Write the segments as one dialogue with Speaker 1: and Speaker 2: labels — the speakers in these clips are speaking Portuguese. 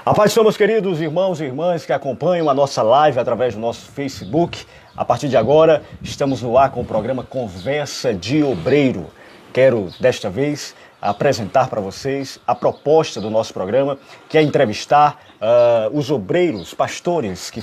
Speaker 1: A paz de meus queridos irmãos e irmãs que acompanham a nossa live através do nosso Facebook. A partir de agora, estamos no ar com o programa Conversa de Obreiro. Quero, desta vez, apresentar para vocês a proposta do nosso programa, que é entrevistar os obreiros, pastores que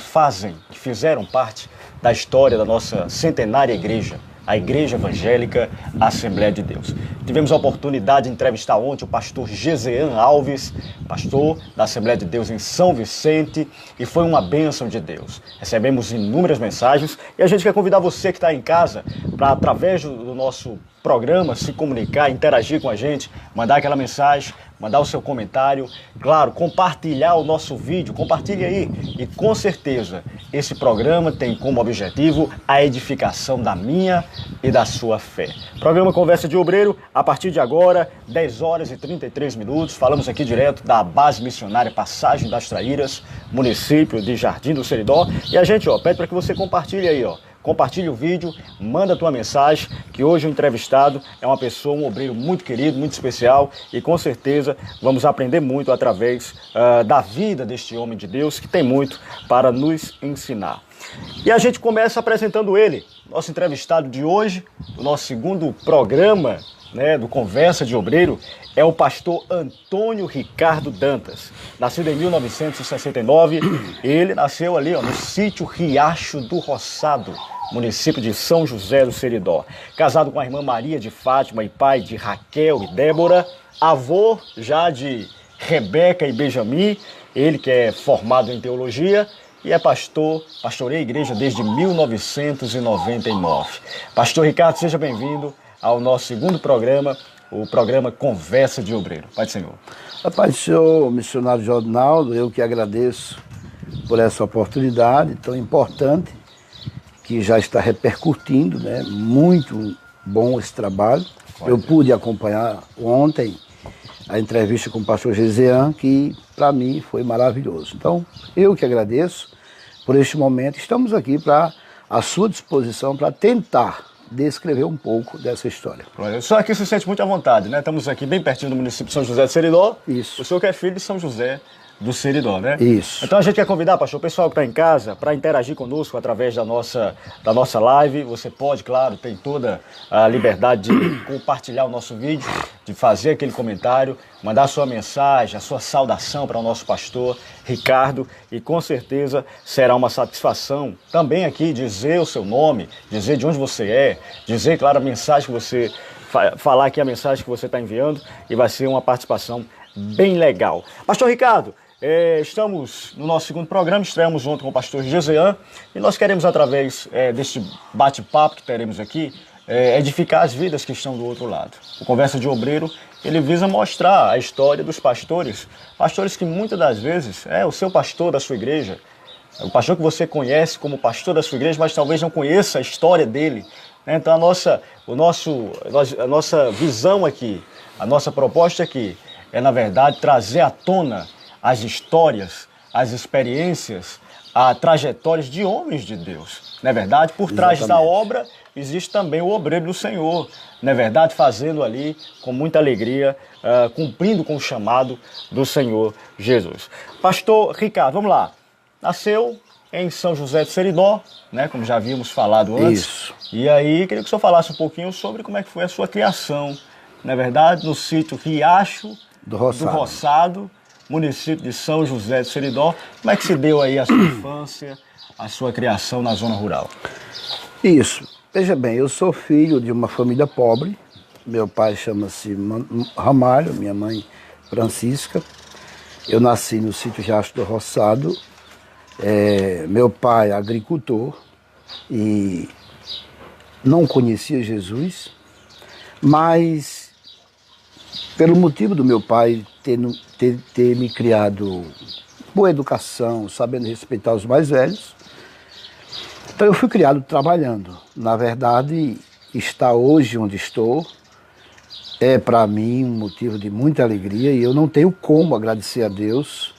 Speaker 1: fizeram parte da história da nossa centenária igreja, a Igreja Evangélica Assembleia de Deus. Tivemos a oportunidade de entrevistar ontem o pastor Gesean Alves, pastor da Assembleia de Deus em São Vicente, e foi uma bênção de Deus. Recebemos inúmeras mensagens e a gente quer convidar você que está em casa para, através do nosso programa, se comunicar, interagir com a gente, mandar aquela mensagem, mandar o seu comentário, claro, compartilhar o nosso vídeo, compartilhe aí. E com certeza, esse programa tem como objetivo a edificação da minha e da sua fé. Programa Conversa de Obreiro, a partir de agora, 10 horas e 33 minutos, falamos aqui direto da base missionária Passagem das Traíras, município de Jardim do Seridó, e a gente, pede para que você compartilhe aí, compartilhe o vídeo, manda a tua mensagem, que hoje o entrevistado é uma pessoa, um obreiro muito querido, muito especial, e com certeza vamos aprender muito através da vida deste homem de Deus, que tem muito para nos ensinar. E a gente começa apresentando ele, nosso entrevistado de hoje, o nosso segundo programa, do Conversa de Obreiro, é o pastor Antônio Ricardo Dantas. Nascido em 1969, ele nasceu ali no sítio Riacho do Roçado, município de São José do Seridó. Casado com a irmã Maria de Fátima e pai de Raquel e Débora, avô já de Rebeca e Benjamim, ele que é formado em teologia e é pastoreia a igreja desde 1999. Pastor Ricardo, seja bem-vindo ao nosso segundo programa, o programa Conversa de Obreiro. Pai do Senhor.
Speaker 2: A paz do Senhor, missionário Jornaldo, eu que agradeço por essa oportunidade tão importante, que já está repercutindo, muito bom esse trabalho. Eu pude acompanhar ontem a entrevista com o pastor Gesean, que para mim foi maravilhoso. Então, eu que agradeço por este momento. Estamos aqui à sua disposição para tentar descrever um pouco dessa história.
Speaker 1: O senhor aqui se sente muito à vontade, Estamos aqui bem pertinho do município de São José do Seridó.
Speaker 2: Isso.
Speaker 1: O senhor que é filho de São José do Seridó,
Speaker 2: Isso.
Speaker 1: Então a gente quer convidar, pastor, o pessoal que está em casa para interagir conosco através da nossa live. Você pode, claro, tem toda a liberdade de compartilhar o nosso vídeo, de fazer aquele comentário, mandar a sua mensagem, a sua saudação para o nosso pastor Ricardo, e com certeza será uma satisfação também aqui dizer o seu nome, dizer de onde você é, dizer, claro, a mensagem que você falar aqui, a mensagem que você está enviando, e vai ser uma participação bem legal. Pastor Ricardo, estamos no nosso segundo programa, estreamos ontem com o pastor Gesean, e nós queremos, através deste bate-papo que teremos aqui, edificar as vidas que estão do outro lado. O Conversa de Obreiro, ele visa mostrar a história dos pastores que muitas das vezes é o seu pastor da sua igreja, o pastor que você conhece como pastor da sua igreja, mas talvez não conheça a história dele. Então a nossa visão aqui, a nossa proposta aqui é, na verdade, trazer à tona as histórias, as experiências, as trajetórias de homens de Deus. Não é verdade? Por trás da obra existe também o obreiro do Senhor. Não é verdade? Fazendo ali com muita alegria, cumprindo com o chamado do Senhor Jesus. Pastor Ricardo, vamos lá. Nasceu em São José do Seridó, como já havíamos falado antes.
Speaker 2: Isso.
Speaker 1: E aí, queria que o senhor falasse um pouquinho sobre como é que foi a sua criação, não é verdade? No sítio Riacho do Roçado, município de São José do Seridó. Como é que se deu aí a sua infância, a sua criação na zona rural?
Speaker 2: Isso. Veja bem, eu sou filho de uma família pobre. Meu pai chama-se Ramalho, minha mãe Francisca. Eu nasci no sítio Riacho do Roçado. Meu pai agricultor e não conhecia Jesus, mas pelo motivo do meu pai ter me criado boa educação, sabendo respeitar os mais velhos, então eu fui criado trabalhando. Na verdade, estar hoje onde estou é para mim um motivo de muita alegria, e eu não tenho como agradecer a Deus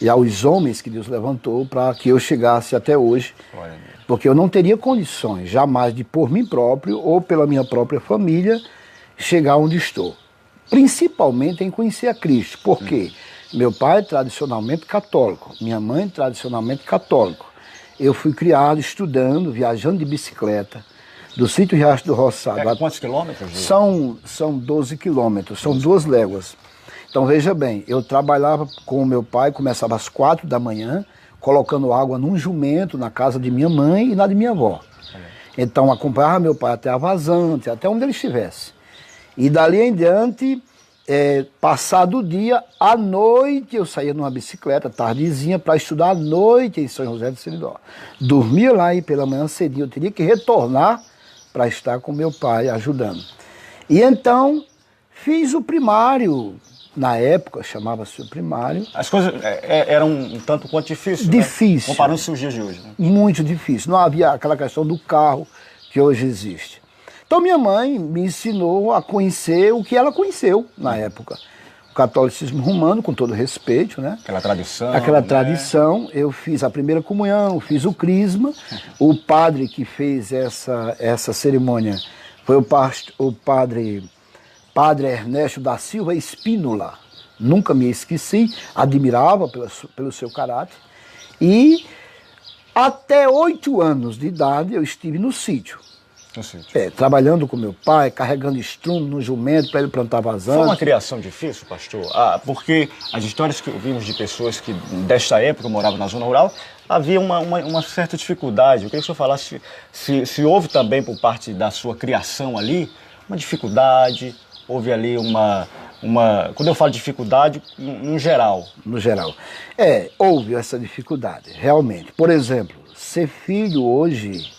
Speaker 2: e aos homens que Deus levantou para que eu chegasse até hoje, porque eu não teria condições jamais de, por mim próprio ou pela minha própria família, chegar onde estou. Principalmente em conhecer a Cristo. Por quê? Meu pai tradicionalmente católico, minha mãe tradicionalmente católico. Eu fui criado estudando, viajando de bicicleta, do sítio Riacho do Roçado.
Speaker 1: Quantos quilômetros?
Speaker 2: São 12 quilômetros, são 2 léguas. Então veja bem, eu trabalhava com o meu pai, começava às 4 da manhã, colocando água num jumento na casa de minha mãe e na de minha avó. Então acompanhava meu pai até a vazante, até onde ele estivesse. E dali em diante, passado o dia, à noite eu saía numa bicicleta, tardezinha, para estudar à noite em São José do Seridó. Dormia lá e pela manhã cedinho eu teria que retornar para estar com meu pai ajudando. E então fiz o primário, na época chamava-se o primário.
Speaker 1: As coisas eram um tanto quanto difíceis,
Speaker 2: difícil,
Speaker 1: né? Comparando-se os dias de hoje. Né?
Speaker 2: Muito difícil, não havia aquela questão do carro que hoje existe. Então minha mãe me ensinou a conhecer o que ela conheceu na época. O catolicismo romano, com todo respeito, né?
Speaker 1: Aquela tradição.
Speaker 2: Aquela tradição. Eu fiz a primeira comunhão, fiz o crisma. O padre que fez essa cerimônia foi o padre Ernesto da Silva Espínola. Nunca me esqueci, admirava pelo seu caráter. E até 8 anos de idade eu estive no sítio. Trabalhando com meu pai, carregando estrume no jumento para ele plantar vazante.
Speaker 1: Foi uma criação difícil, pastor? Porque as histórias que ouvimos de pessoas que desta época moravam na zona rural, havia uma certa dificuldade. Eu queria que o senhor falasse se houve também por parte da sua criação ali uma dificuldade, houve ali quando eu falo dificuldade, no geral.
Speaker 2: No geral. Houve essa dificuldade, realmente. Por exemplo, ser filho hoje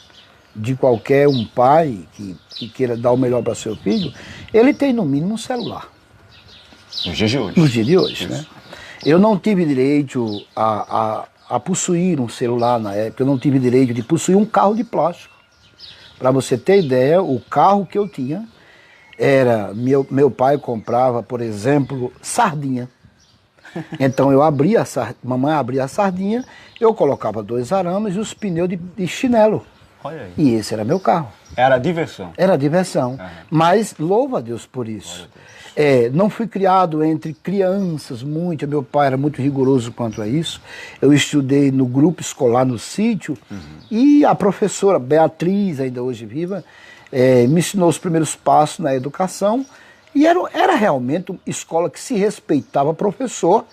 Speaker 2: de qualquer um pai que queira dar o melhor para seu filho, ele tem no mínimo um celular.
Speaker 1: Nos dias de hoje.
Speaker 2: Nos dias de hoje, né? Eu não tive direito a possuir um celular na época, eu não tive direito de possuir um carro de plástico. Para você ter ideia, o carro que eu tinha era, meu pai comprava, por exemplo, sardinha. Então mamãe abria a sardinha, eu colocava 2 arames e os pneus de chinelo.
Speaker 1: Olha aí.
Speaker 2: E esse era meu carro.
Speaker 1: Era diversão.
Speaker 2: Era diversão. Mas louva a Deus por isso. Não fui criado entre crianças muito, meu pai era muito rigoroso quanto a isso. Eu estudei no grupo escolar no sítio e a professora Beatriz, ainda hoje viva, me ensinou os primeiros passos na educação e era realmente uma escola que se respeitava professor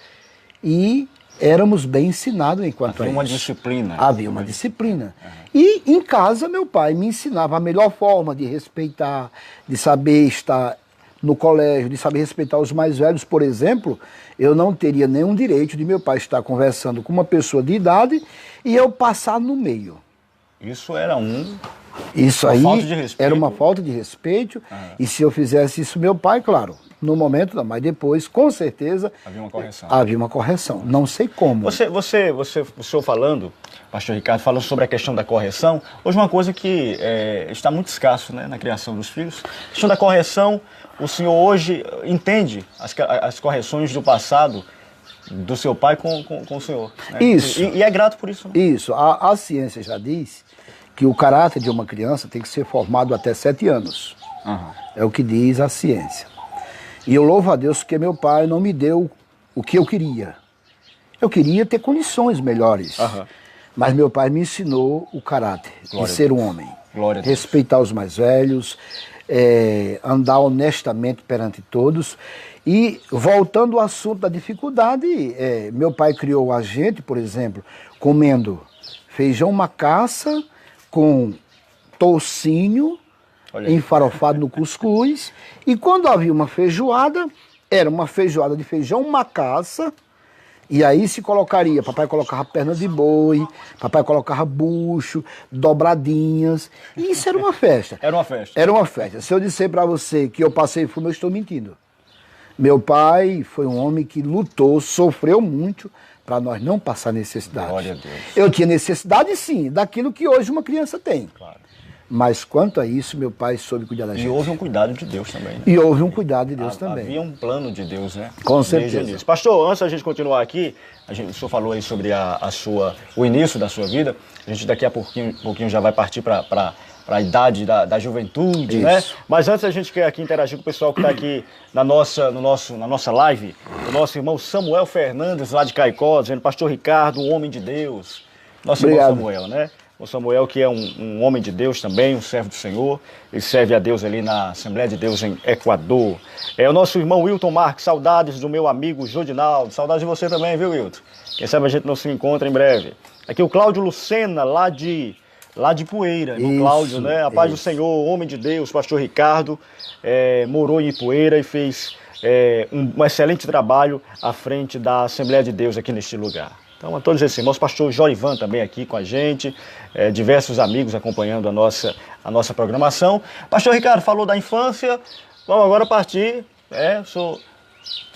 Speaker 2: e éramos bem ensinados enquanto
Speaker 1: Havia uma disciplina.
Speaker 2: Havia uma disciplina. E em casa meu pai me ensinava a melhor forma de respeitar, de saber estar no colégio, de saber respeitar os mais velhos. Por exemplo, eu não teria nenhum direito de meu pai estar conversando com uma pessoa de idade e eu passar no meio.
Speaker 1: Isso era
Speaker 2: Isso
Speaker 1: uma
Speaker 2: aí
Speaker 1: falta de respeito.
Speaker 2: Era uma falta de respeito. E se eu fizesse isso, meu pai, claro, no momento não, mas depois, com certeza,
Speaker 1: havia uma correção.
Speaker 2: Havia uma correção. Não sei como.
Speaker 1: O senhor falando, pastor Ricardo, falando sobre a questão da correção, hoje uma coisa que está muito escasso, né, na criação dos filhos. A questão da correção, o senhor hoje entende as correções do passado do seu pai com o senhor. Né?
Speaker 2: Isso.
Speaker 1: E é grato por isso. Né?
Speaker 2: Isso. A ciência já diz que o caráter de uma criança tem que ser formado até 7 anos. É o que diz a ciência. E eu louvo a Deus que meu pai não me deu o que eu queria. Eu queria ter condições melhores. Mas meu pai me ensinou o caráter de ser um homem. Respeitar os mais velhos, andar honestamente perante todos. E voltando ao assunto da dificuldade, meu pai criou a gente, por exemplo, comendo feijão macaça com toucinho, enfarofado no cuscuz, e quando havia uma feijoada, era uma feijoada de feijão macaça, e aí se colocaria, papai colocava perna de boi, papai colocava bucho, dobradinhas, e isso era uma festa.
Speaker 1: Era uma festa.
Speaker 2: Era uma festa. Se eu disser para você que eu passei fome, eu estou mentindo. Meu pai foi um homem que lutou, sofreu muito, para nós não passar necessidade.
Speaker 1: Glória a Deus.
Speaker 2: Eu tinha necessidade, sim, daquilo que hoje uma criança tem.
Speaker 1: Claro.
Speaker 2: Mas quanto a isso, meu pai soube cuidar da gente.
Speaker 1: E houve um cuidado de Deus também. Né?
Speaker 2: E houve um cuidado de Deus também.
Speaker 1: Havia um plano de Deus, né?
Speaker 2: Com certeza.
Speaker 1: Pastor, antes da gente continuar aqui, o senhor falou aí sobre o início da sua vida. A gente daqui a pouquinho já vai partir para a idade da juventude,
Speaker 2: Isso.
Speaker 1: né? Mas antes a gente quer aqui interagir com o pessoal que está aqui na nossa live, o nosso irmão Samuel Fernandes, lá de Caicó, dizendo, pastor Ricardo, um homem de Deus. Nosso
Speaker 2: Obrigado.
Speaker 1: irmão Samuel, né? O Samuel que é um homem de Deus também, um servo do Senhor. Ele serve a Deus ali na Assembleia de Deus em Equador. É o nosso irmão Wilton Marques, saudades do meu amigo Jodinaldo. Saudades de você também, viu, Wilton? Quem sabe a gente não se encontra em breve. Aqui o Cláudio Lucena, lá de Ipueira. O Cláudio, né? A paz do Senhor, homem de Deus, pastor Ricardo, morou em Ipueira e fez um excelente trabalho à frente da Assembleia de Deus aqui neste lugar. Então, a todos esses irmãos, pastor Jorivan também aqui com a gente, diversos amigos acompanhando a nossa programação. Pastor Ricardo falou da infância, vamos agora partir,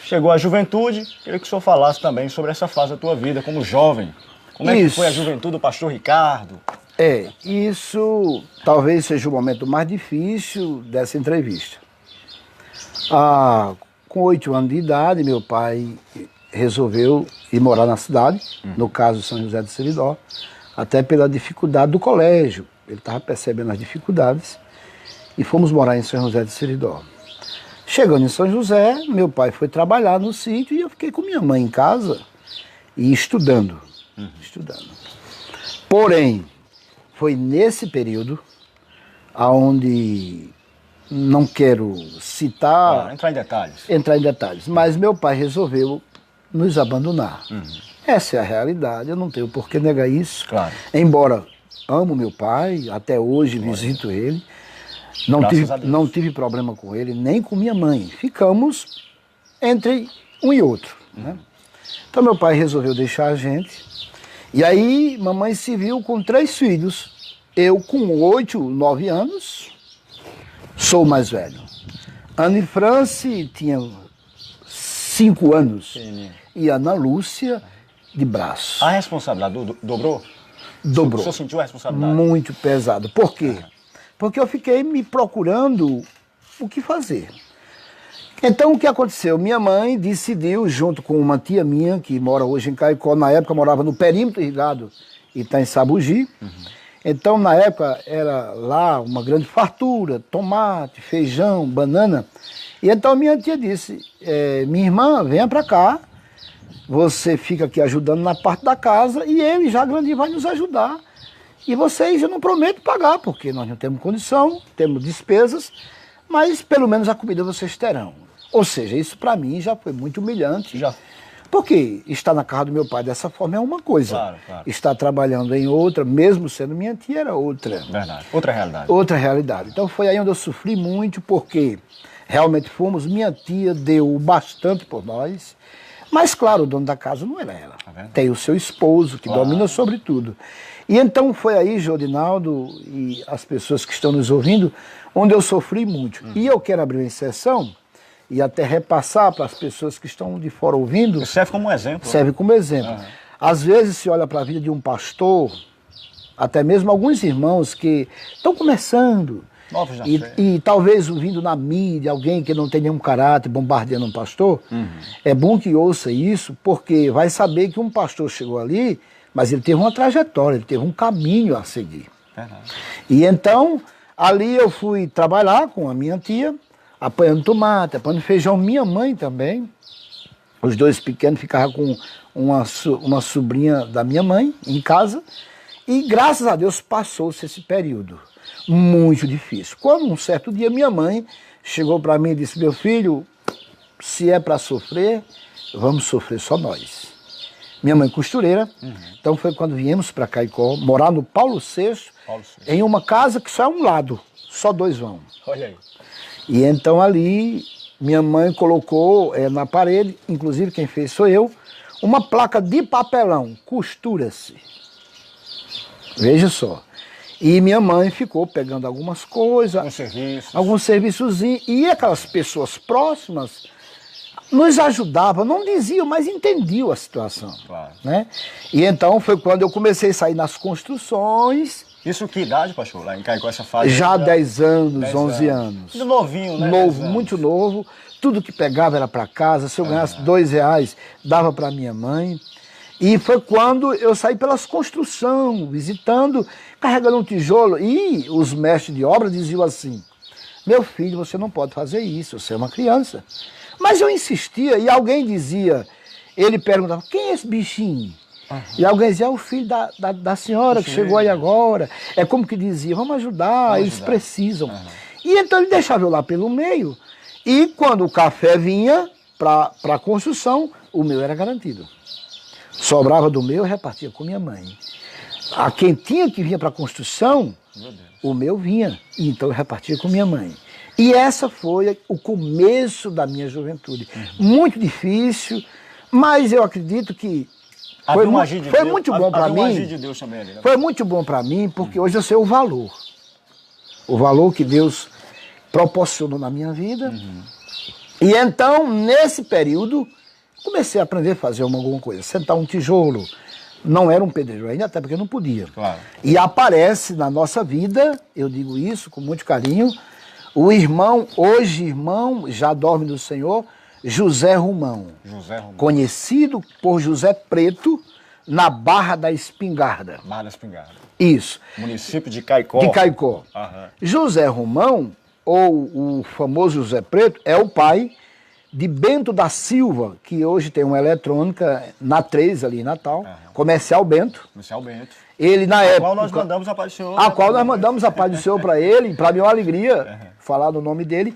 Speaker 1: chegou a juventude, queria que o senhor falasse também sobre essa fase da tua vida como jovem. Como é que foi a juventude do pastor Ricardo?
Speaker 2: Isso talvez seja o momento mais difícil dessa entrevista. Com 8 anos de idade, meu pai resolveu ir morar na cidade, no caso São José do Seridó, até pela dificuldade do colégio. Ele estava percebendo as dificuldades e fomos morar em São José do Seridó. Chegando em São José, meu pai foi trabalhar no sítio e eu fiquei com minha mãe em casa e estudando. Porém, foi nesse período onde não quero citar...
Speaker 1: Entrar em detalhes.
Speaker 2: Mas meu pai resolveu nos abandonar. Essa é a realidade, eu não tenho por que negar isso.
Speaker 1: Claro.
Speaker 2: Embora amo meu pai, até hoje visito ele, não tive problema com ele, nem com minha mãe. Ficamos entre um e outro. Né? Então meu pai resolveu deixar a gente, e aí mamãe se viu com 3 filhos. Eu com 8, 9 anos, sou o mais velho. Anne France tinha 5 anos. Sim. E Ana Lúcia de braço.
Speaker 1: A responsabilidade dobrou?
Speaker 2: Dobrou.
Speaker 1: O senhor sentiu a responsabilidade?
Speaker 2: Muito pesado. Por quê? Porque eu fiquei me procurando o que fazer. Então o que aconteceu? Minha mãe decidiu, junto com uma tia minha, que mora hoje em Caicó, na época morava no perímetro irrigado Itaim-Sabugi. Então na época era lá uma grande fartura, tomate, feijão, banana. E então minha tia disse, minha irmã, venha para cá, você fica aqui ajudando na parte da casa e ele já grandinho vai nos ajudar. E vocês, eu não prometo pagar, porque nós não temos condição, temos despesas, mas pelo menos a comida vocês terão. Ou seja, isso para mim já foi muito humilhante. Porque estar na casa do meu pai dessa forma é uma coisa.
Speaker 1: Claro.
Speaker 2: Estar trabalhando em outra, mesmo sendo minha tia, era outra.
Speaker 1: Verdade. Outra realidade.
Speaker 2: Outra realidade. Então foi aí onde eu sofri muito, porque realmente minha tia deu bastante por nós. Mas, claro, o dono da casa não era ela. Tem o seu esposo, que domina sobre tudo. E então foi aí, Jodinaldo, e as pessoas que estão nos ouvindo, onde eu sofri muito. E eu quero abrir uma exceção e até repassar para as pessoas que estão de fora ouvindo.
Speaker 1: Isso serve como exemplo.
Speaker 2: Serve como exemplo. Às vezes se olha para a vida de um pastor, até mesmo alguns irmãos que estão começando, e talvez vindo na mídia, alguém que não tem nenhum caráter, bombardeando um pastor, é bom que ouça isso, porque vai saber que um pastor chegou ali, mas ele teve uma trajetória, ele teve um caminho a seguir. E então, ali eu fui trabalhar com a minha tia, apanhando tomate, apanhando feijão, minha mãe também. Os 2 pequenos ficavam com uma sobrinha da minha mãe em casa, e graças a Deus passou-se esse período muito difícil. Quando um certo dia minha mãe chegou para mim e disse, meu filho, se é para sofrer, vamos sofrer só nós. Minha mãe costureira, então foi quando viemos para Caicó, morar no Paulo VI, em uma casa que só é um lado, só 2 vão.
Speaker 1: Olha aí.
Speaker 2: E então ali minha mãe colocou na parede, inclusive quem fez sou eu, uma placa de papelão, costura-se. Veja só. E minha mãe ficou pegando algumas coisas, alguns serviçozinhos, e aquelas pessoas próximas nos ajudavam, não diziam, mas entendiam a situação. Né? E então foi quando eu comecei a sair nas construções.
Speaker 1: Isso que idade, pastor, lá em Caicó, essa fase?
Speaker 2: Já 10 anos, 11 anos.
Speaker 1: Muito novinho, né?
Speaker 2: Novo, muito novo. Tudo que pegava era para casa. Se eu ganhasse R$2, dava para minha mãe. E foi quando eu saí pelas construções, visitando, carregando um tijolo. E os mestres de obra diziam assim, meu filho, você não pode fazer isso, você é uma criança. Mas eu insistia e alguém dizia, ele perguntava, quem é esse bichinho? E alguém dizia, é o filho da senhora que chegou aí agora. É como que dizia, vamos ajudar, eles precisam. E então ele deixava eu lá pelo meio. E quando o café vinha para a construção, o meu era garantido. Sobrava do meu, eu repartia com minha mãe. A quem tinha que vir para a construção, o meu vinha. E então eu repartia com minha mãe. E essa foi o começo da minha juventude. Muito difícil, mas eu acredito que foi muito bom para mim. Foi muito bom para mim, porque hoje eu sei o valor. O valor que Deus proporcionou na minha vida. E então, nesse período, comecei a aprender a fazer alguma coisa. Sentar um tijolo. Não era um pedreiro ainda, até porque não podia.
Speaker 1: Claro.
Speaker 2: E aparece na nossa vida, eu digo isso com muito carinho, o irmão, hoje irmão, já dorme do Senhor, José Romão. Conhecido por José Preto, na Barra da Espingarda.
Speaker 1: Barra da Espingarda.
Speaker 2: Isso.
Speaker 1: Município de Caicó.
Speaker 2: De Caicó. José Romão, ou o famoso José Preto, é o pai de Bento da Silva, que hoje tem uma eletrônica na 3 ali em Natal, Comercial Bento.
Speaker 1: Comercial Bento.
Speaker 2: Ele na época...
Speaker 1: A qual nós mandamos a paz do Senhor.
Speaker 2: A qual nós mandamos a paz do Senhor para ele, para mim é uma alegria falar no nome dele.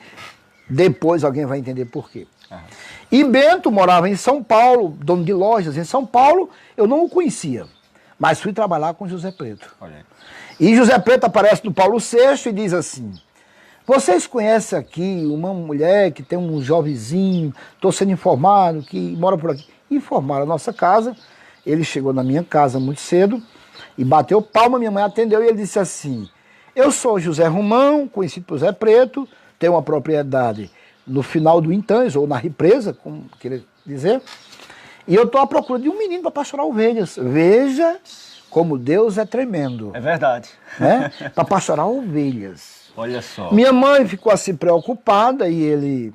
Speaker 2: Depois alguém vai entender por quê. E Bento morava em São Paulo, dono de lojas em São Paulo, eu não o conhecia, mas fui trabalhar com José Preto. E José Preto aparece no Paulo VI e diz assim, vocês conhecem aqui uma mulher que tem um jovenzinho, estou sendo informado, que mora por aqui. Informaram a nossa casa, ele chegou na minha casa muito cedo e bateu palma, minha mãe atendeu e ele disse assim, eu sou José Romão, conhecido por José Preto, tenho uma propriedade no final do Intãs, ou na represa, como querer dizer, e eu estou à procura de um menino para pastorar ovelhas. Veja como Deus é tremendo.
Speaker 1: É verdade.
Speaker 2: Né? Para pastorar ovelhas.
Speaker 1: Olha só.
Speaker 2: Minha mãe ficou assim preocupada e ele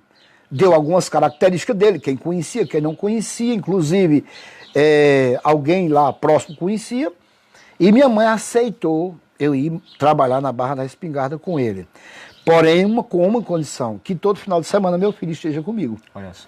Speaker 2: deu algumas características dele, quem conhecia, quem não conhecia, inclusive alguém lá próximo conhecia, e minha mãe aceitou eu ir trabalhar na Barra da Espingarda com ele. Porém, com uma condição, que todo final de semana meu filho esteja comigo.
Speaker 1: Olha só.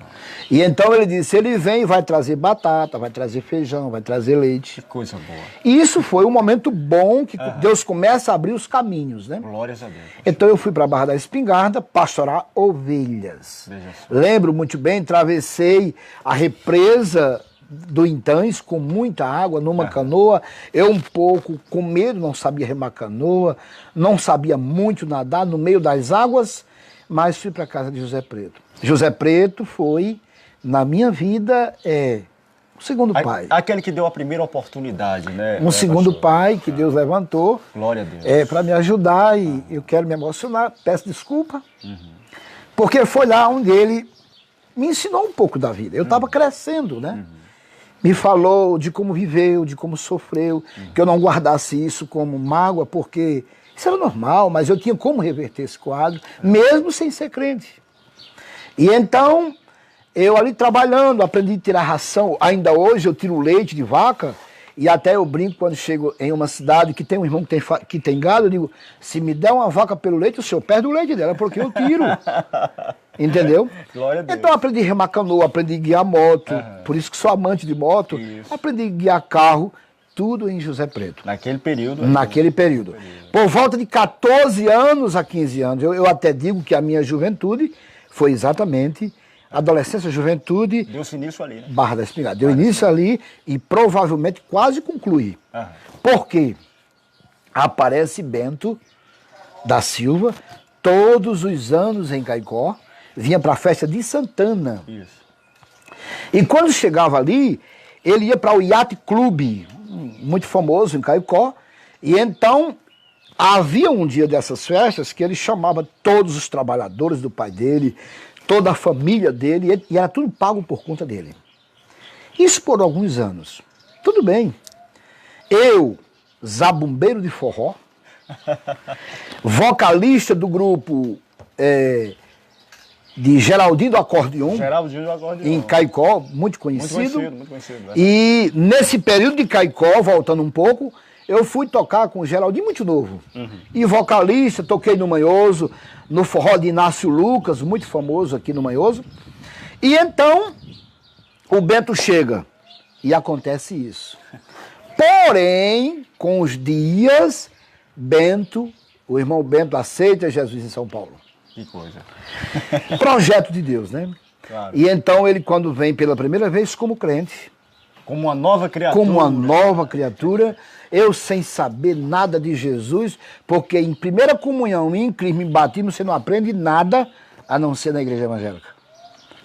Speaker 2: E então ele disse, ele vem e vai trazer batata, vai trazer feijão, vai trazer leite.
Speaker 1: Que coisa boa.
Speaker 2: E isso foi um momento bom que Deus começa a abrir os caminhos, né?
Speaker 1: Glórias a Deus.
Speaker 2: Então eu fui para a Barra da Espingarda pastorar ovelhas. Lembro muito bem, atravessei a represa do Intãs com muita água numa canoa, eu um pouco com medo, não sabia remar canoa, não sabia muito nadar no meio das águas, mas fui para a casa de José Preto. José Preto foi, na minha vida, o segundo pai.
Speaker 1: Aquele que deu a primeira oportunidade, né?
Speaker 2: Um segundo pai que Deus levantou.
Speaker 1: Glória a Deus.
Speaker 2: Para me ajudar e eu quero me emocionar, peço desculpa, porque foi lá onde ele me ensinou um pouco da vida. Eu estava crescendo, né? Me falou de como viveu, de como sofreu, que eu não guardasse isso como mágoa, porque isso era normal, mas eu tinha como reverter esse quadro, mesmo sem ser crente. E então, eu ali trabalhando, aprendi a tirar ração, ainda hoje eu tiro leite de vaca, e até eu brinco quando chego em uma cidade que tem um irmão que tem gado, eu digo, se me der uma vaca pelo leite, o senhor perde o leite dela, porque eu tiro. Entendeu?
Speaker 1: Glória a Deus.
Speaker 2: Então eu aprendi a remar canoa, aprendi a guiar moto, por isso que sou amante de moto, aprendi a guiar carro, tudo em José Preto.
Speaker 1: Naquele período.
Speaker 2: Naquele período. Por volta de 14 anos a 15 anos, eu até digo que a minha juventude foi exatamente, adolescência, juventude...
Speaker 1: Deu-se início ali, né?
Speaker 2: Barra da Espingarda. Deu início ali e provavelmente quase conclui. Por quê? Aparece Bento da Silva, todos os anos em Caicó, vinha para a festa de Santana.
Speaker 1: Isso.
Speaker 2: E quando chegava ali, ele ia para o Yacht Club, muito famoso em Caicó, e então havia um dia dessas festas que ele chamava todos os trabalhadores do pai dele, toda a família dele, e era tudo pago por conta dele. Isso por alguns anos. Tudo bem. Eu, zabumbeiro de forró, vocalista do grupo de Geraldinho do Acordeon,
Speaker 1: Geraldinho do Acordeon,
Speaker 2: em Caicó, muito conhecido.
Speaker 1: Muito conhecido.
Speaker 2: E nesse período de Caicó, voltando um pouco, eu fui tocar com o Geraldinho muito novo. E vocalista, toquei no Manhoso, no forró de Inácio Lucas, muito famoso aqui no Manhoso. E então, o Bento chega e acontece isso. Porém, com os dias, o irmão Bento aceita Jesus em São Paulo.
Speaker 1: Que coisa.
Speaker 2: Projeto de Deus, né?
Speaker 1: Claro.
Speaker 2: E então ele, quando vem pela primeira vez como crente,
Speaker 1: como uma nova criatura.
Speaker 2: Como uma nova criatura, eu sem saber nada de Jesus, porque em primeira comunhão, em crisma, em batismo, você não aprende nada a não ser na igreja evangélica.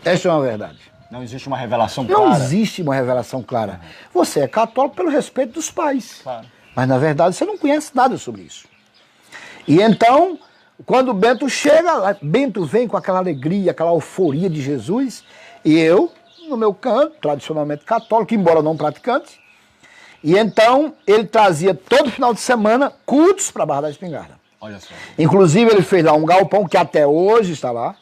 Speaker 2: Esta é uma verdade.
Speaker 1: Não existe uma revelação clara.
Speaker 2: Não existe uma revelação clara. Você é católico pelo respeito dos pais.
Speaker 1: Claro.
Speaker 2: Mas na verdade você não conhece nada sobre isso. E então, quando o Bento chega, Bento vem com aquela alegria, aquela euforia de Jesus, e eu, no meu canto, tradicionalmente católico, embora não praticante, e então ele trazia todo final de semana cultos para a Barra da Espingarda.
Speaker 1: Olha só.
Speaker 2: Inclusive ele fez lá um galpão que até hoje está lá,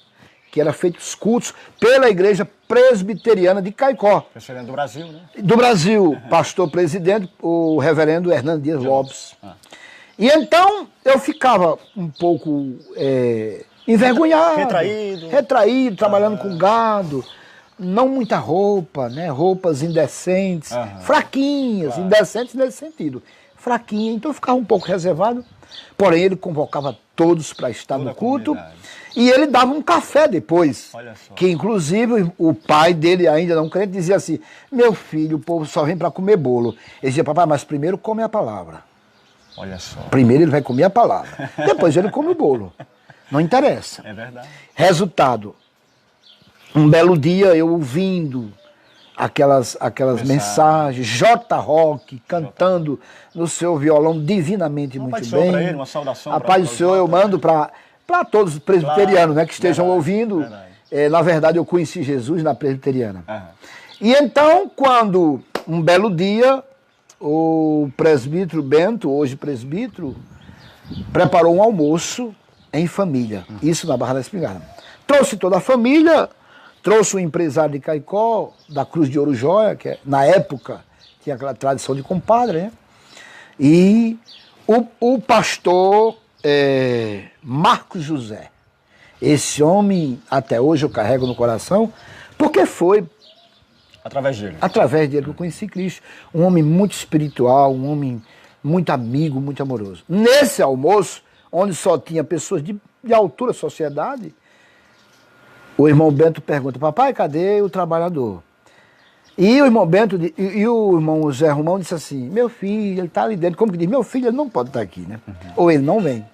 Speaker 2: que era feito os cultos pela Igreja Presbiteriana de Caicó.
Speaker 1: Presbiteriana do Brasil, né?
Speaker 2: Do Brasil, pastor presidente, o reverendo Hernando Dias Lopes. E então eu ficava um pouco envergonhado, retraído, trabalhando com gado, não muita roupa, né? Roupas indecentes, fraquinhas, indecentes nesse sentido. Fraquinha, então eu ficava um pouco reservado, porém ele convocava todos para estar no culto e ele dava um café depois, que inclusive o pai dele, ainda não crente, dizia assim: meu filho, o povo só vem para comer bolo. Ele dizia: papai, mas primeiro come a palavra.
Speaker 1: Olha só.
Speaker 2: Primeiro ele vai comer a palavra, depois ele come o bolo. Não interessa.
Speaker 1: É verdade.
Speaker 2: Resultado, um belo dia eu ouvindo aquelas mensagens, J. Rock cantando no seu violão divinamente muito bem.
Speaker 1: Pra ele, uma saudação.
Speaker 2: A paz do Senhor eu mando para todos os presbiterianos, né, que estejam ouvindo. Na verdade eu conheci Jesus na presbiteriana. E então, quando um belo dia o presbítero Bento, hoje presbítero, preparou um almoço em família, isso na Barra da Espingarda. Trouxe toda a família, trouxe o empresário de Caicó, da Cruz de Ouro Jóia, que na época tinha aquela tradição de compadre, né? E o pastor Marcos José. Esse homem, até hoje eu carrego no coração, porque foi
Speaker 1: através dele.
Speaker 2: Através dele que eu conheci Cristo. Um homem muito espiritual, um homem muito amigo, muito amoroso. Nesse almoço, onde só tinha pessoas de altura sociedade, o irmão Bento pergunta: papai, cadê o trabalhador? E o irmão Bento e o irmão Zé Romão disse assim: meu filho, ele está ali dentro. Como que diz? Meu filho, ele não pode estar aqui, né? Ou ele não vem.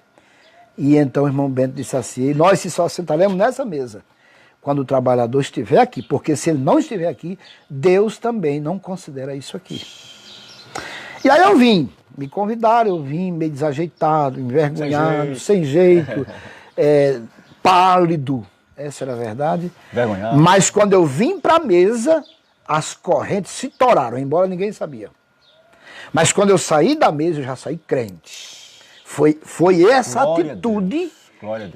Speaker 2: E então o irmão Bento disse assim: nós se só sentaremos nessa mesa quando o trabalhador estiver aqui, porque se ele não estiver aqui, Deus também não considera isso aqui. E aí eu vim, me convidaram, eu vim meio desajeitado, envergonhado, sem jeito, pálido, essa era a verdade.
Speaker 1: Vergonhado.
Speaker 2: Mas quando eu vim para a mesa, as correntes se toraram, embora ninguém sabia. Mas quando eu saí da mesa, eu já saí crente. Foi essa atitude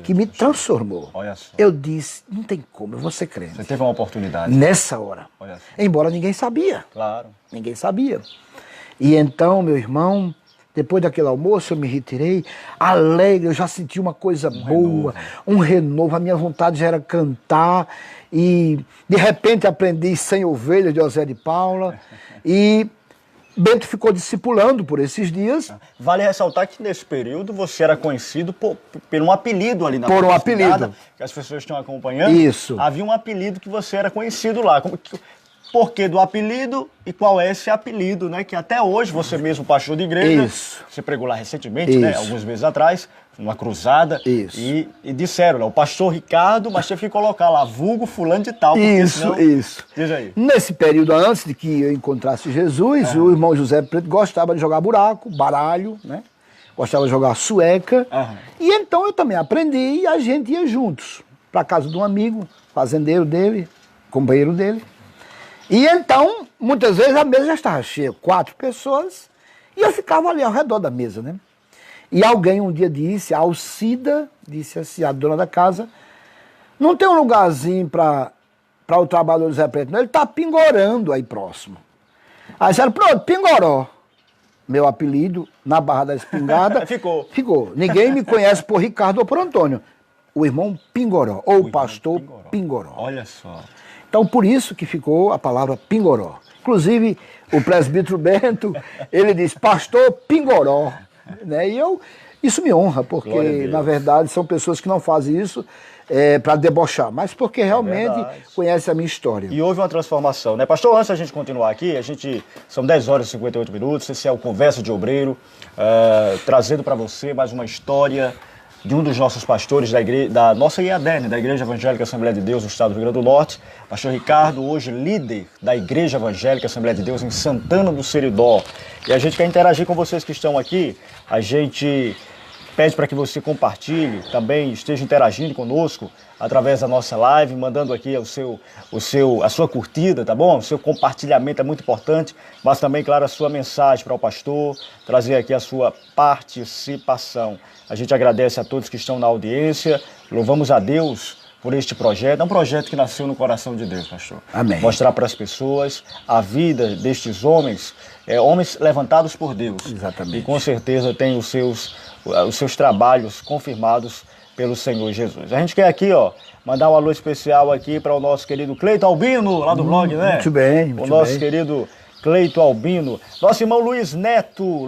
Speaker 2: que me transformou.
Speaker 1: Olha só.
Speaker 2: Eu disse: não tem como, eu vou ser crente.
Speaker 1: Você teve uma oportunidade.
Speaker 2: Nessa hora.
Speaker 1: Olha só.
Speaker 2: Embora ninguém sabia.
Speaker 1: Claro.
Speaker 2: Ninguém sabia. E então, meu irmão, depois daquele almoço eu me retirei, alegre, eu já senti uma coisa boa, um renovo. A minha vontade já era cantar. E de repente aprendi 100 ovelhas de José de Paula. E Bento ficou discipulando por esses dias.
Speaker 1: Vale ressaltar que nesse período você era conhecido por um apelido ali na
Speaker 2: Por um apelido.
Speaker 1: Que as pessoas estão acompanhando.
Speaker 2: Isso.
Speaker 1: Havia um apelido que você era conhecido lá. Por que do apelido e qual é esse apelido, né? Que até hoje você mesmo, pastor de igreja,
Speaker 2: Isso.
Speaker 1: você pregou lá recentemente, né? Alguns meses atrás, numa cruzada.
Speaker 2: Isso.
Speaker 1: E disseram, né? O pastor Ricardo, mas teve que colocar lá, vulgo fulano de tal.
Speaker 2: Isso.
Speaker 1: Diz aí.
Speaker 2: Nesse período, antes de que eu encontrasse Jesus, o irmão José Preto gostava de jogar buraco, baralho, né? Gostava de jogar sueca. E então eu também aprendi e a gente ia juntos para casa de um amigo, fazendeiro dele, companheiro dele. E então, muitas vezes a mesa já estava cheia, 4 pessoas, e eu ficava ali ao redor da mesa, né? E alguém um dia disse, a Alcida, disse assim, a dona da casa: Não tem um lugarzinho para o trabalhador do Zé Preto, não. Ele está pingorando aí próximo. Aí disseram, pronto, Pingoró. Meu apelido, na Barra da Espingarda. Ficou. Ninguém me conhece por Ricardo ou por Antônio. O irmão Pingoró, ou o pastor Pingoró.
Speaker 1: Olha só.
Speaker 2: Então, por isso que ficou a palavra Pingoró. Inclusive, o presbítero Bento, ele diz, pastor Pingoró. Né? E isso me honra, porque, na verdade, são pessoas que não fazem isso para debochar, mas porque realmente conhecem a minha história.
Speaker 1: E houve uma transformação, né? Pastor, antes da gente continuar aqui, são 10 horas e 58 minutos, esse é o Conversa de Obreiro, trazendo para você mais uma história de um dos nossos pastores da nossa IADEN, da Igreja Evangélica Assembleia de Deus do Estado do Rio Grande do Norte, pastor Ricardo, hoje líder da Igreja Evangélica Assembleia de Deus em Santana do Seridó. E a gente quer interagir com vocês que estão aqui, a gente pede para que você compartilhe, também esteja interagindo conosco através da nossa live, mandando aqui a sua curtida, tá bom? O seu compartilhamento é muito importante, mas também, claro, a sua mensagem para o pastor, trazer aqui a sua participação. A gente agradece a todos que estão na audiência, louvamos a Deus por este projeto. É um projeto que nasceu no coração de Deus, pastor.
Speaker 2: Amém.
Speaker 1: Mostrar para as pessoas a vida destes homens, homens levantados por Deus.
Speaker 2: Exatamente.
Speaker 1: E com certeza tem os seus trabalhos confirmados pelo Senhor Jesus. A gente quer aqui, mandar um alô especial aqui para o nosso querido Cleito Albino, lá do blog, né?
Speaker 2: Muito bem,
Speaker 1: o nosso querido Cleito Albino. Nosso irmão Luiz Neto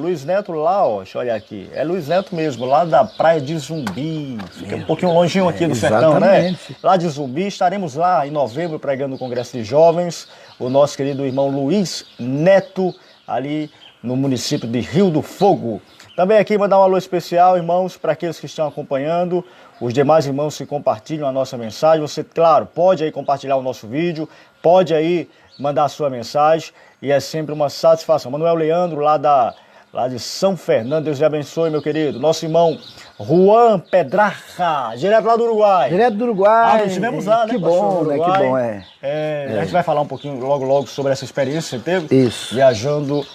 Speaker 1: lá, deixa eu olhar aqui. É Luiz Neto mesmo, lá da Praia de Zumbi. Fica um pouquinho longinho aqui do sertão, né? Lá de Zumbi, estaremos lá em novembro pregando no Congresso de Jovens. O nosso querido irmão Luiz Neto, ali no município de Rio do Fogo. Também aqui mandar um alô especial, irmãos, para aqueles que estão acompanhando, os demais irmãos que compartilham a nossa mensagem. Você, claro, pode aí compartilhar o nosso vídeo, pode aí mandar a sua mensagem e é sempre uma satisfação. Manuel Leandro, lá de São Fernando, Deus lhe abençoe, meu querido. Nosso irmão Juan Pedraja, direto lá do Uruguai.
Speaker 2: Direto do Uruguai.
Speaker 1: Nós estivemos lá, né?
Speaker 2: Que bom, né? Que bom,
Speaker 1: A gente vai falar um pouquinho logo sobre essa experiência que você teve.
Speaker 2: Isso.
Speaker 1: Viajando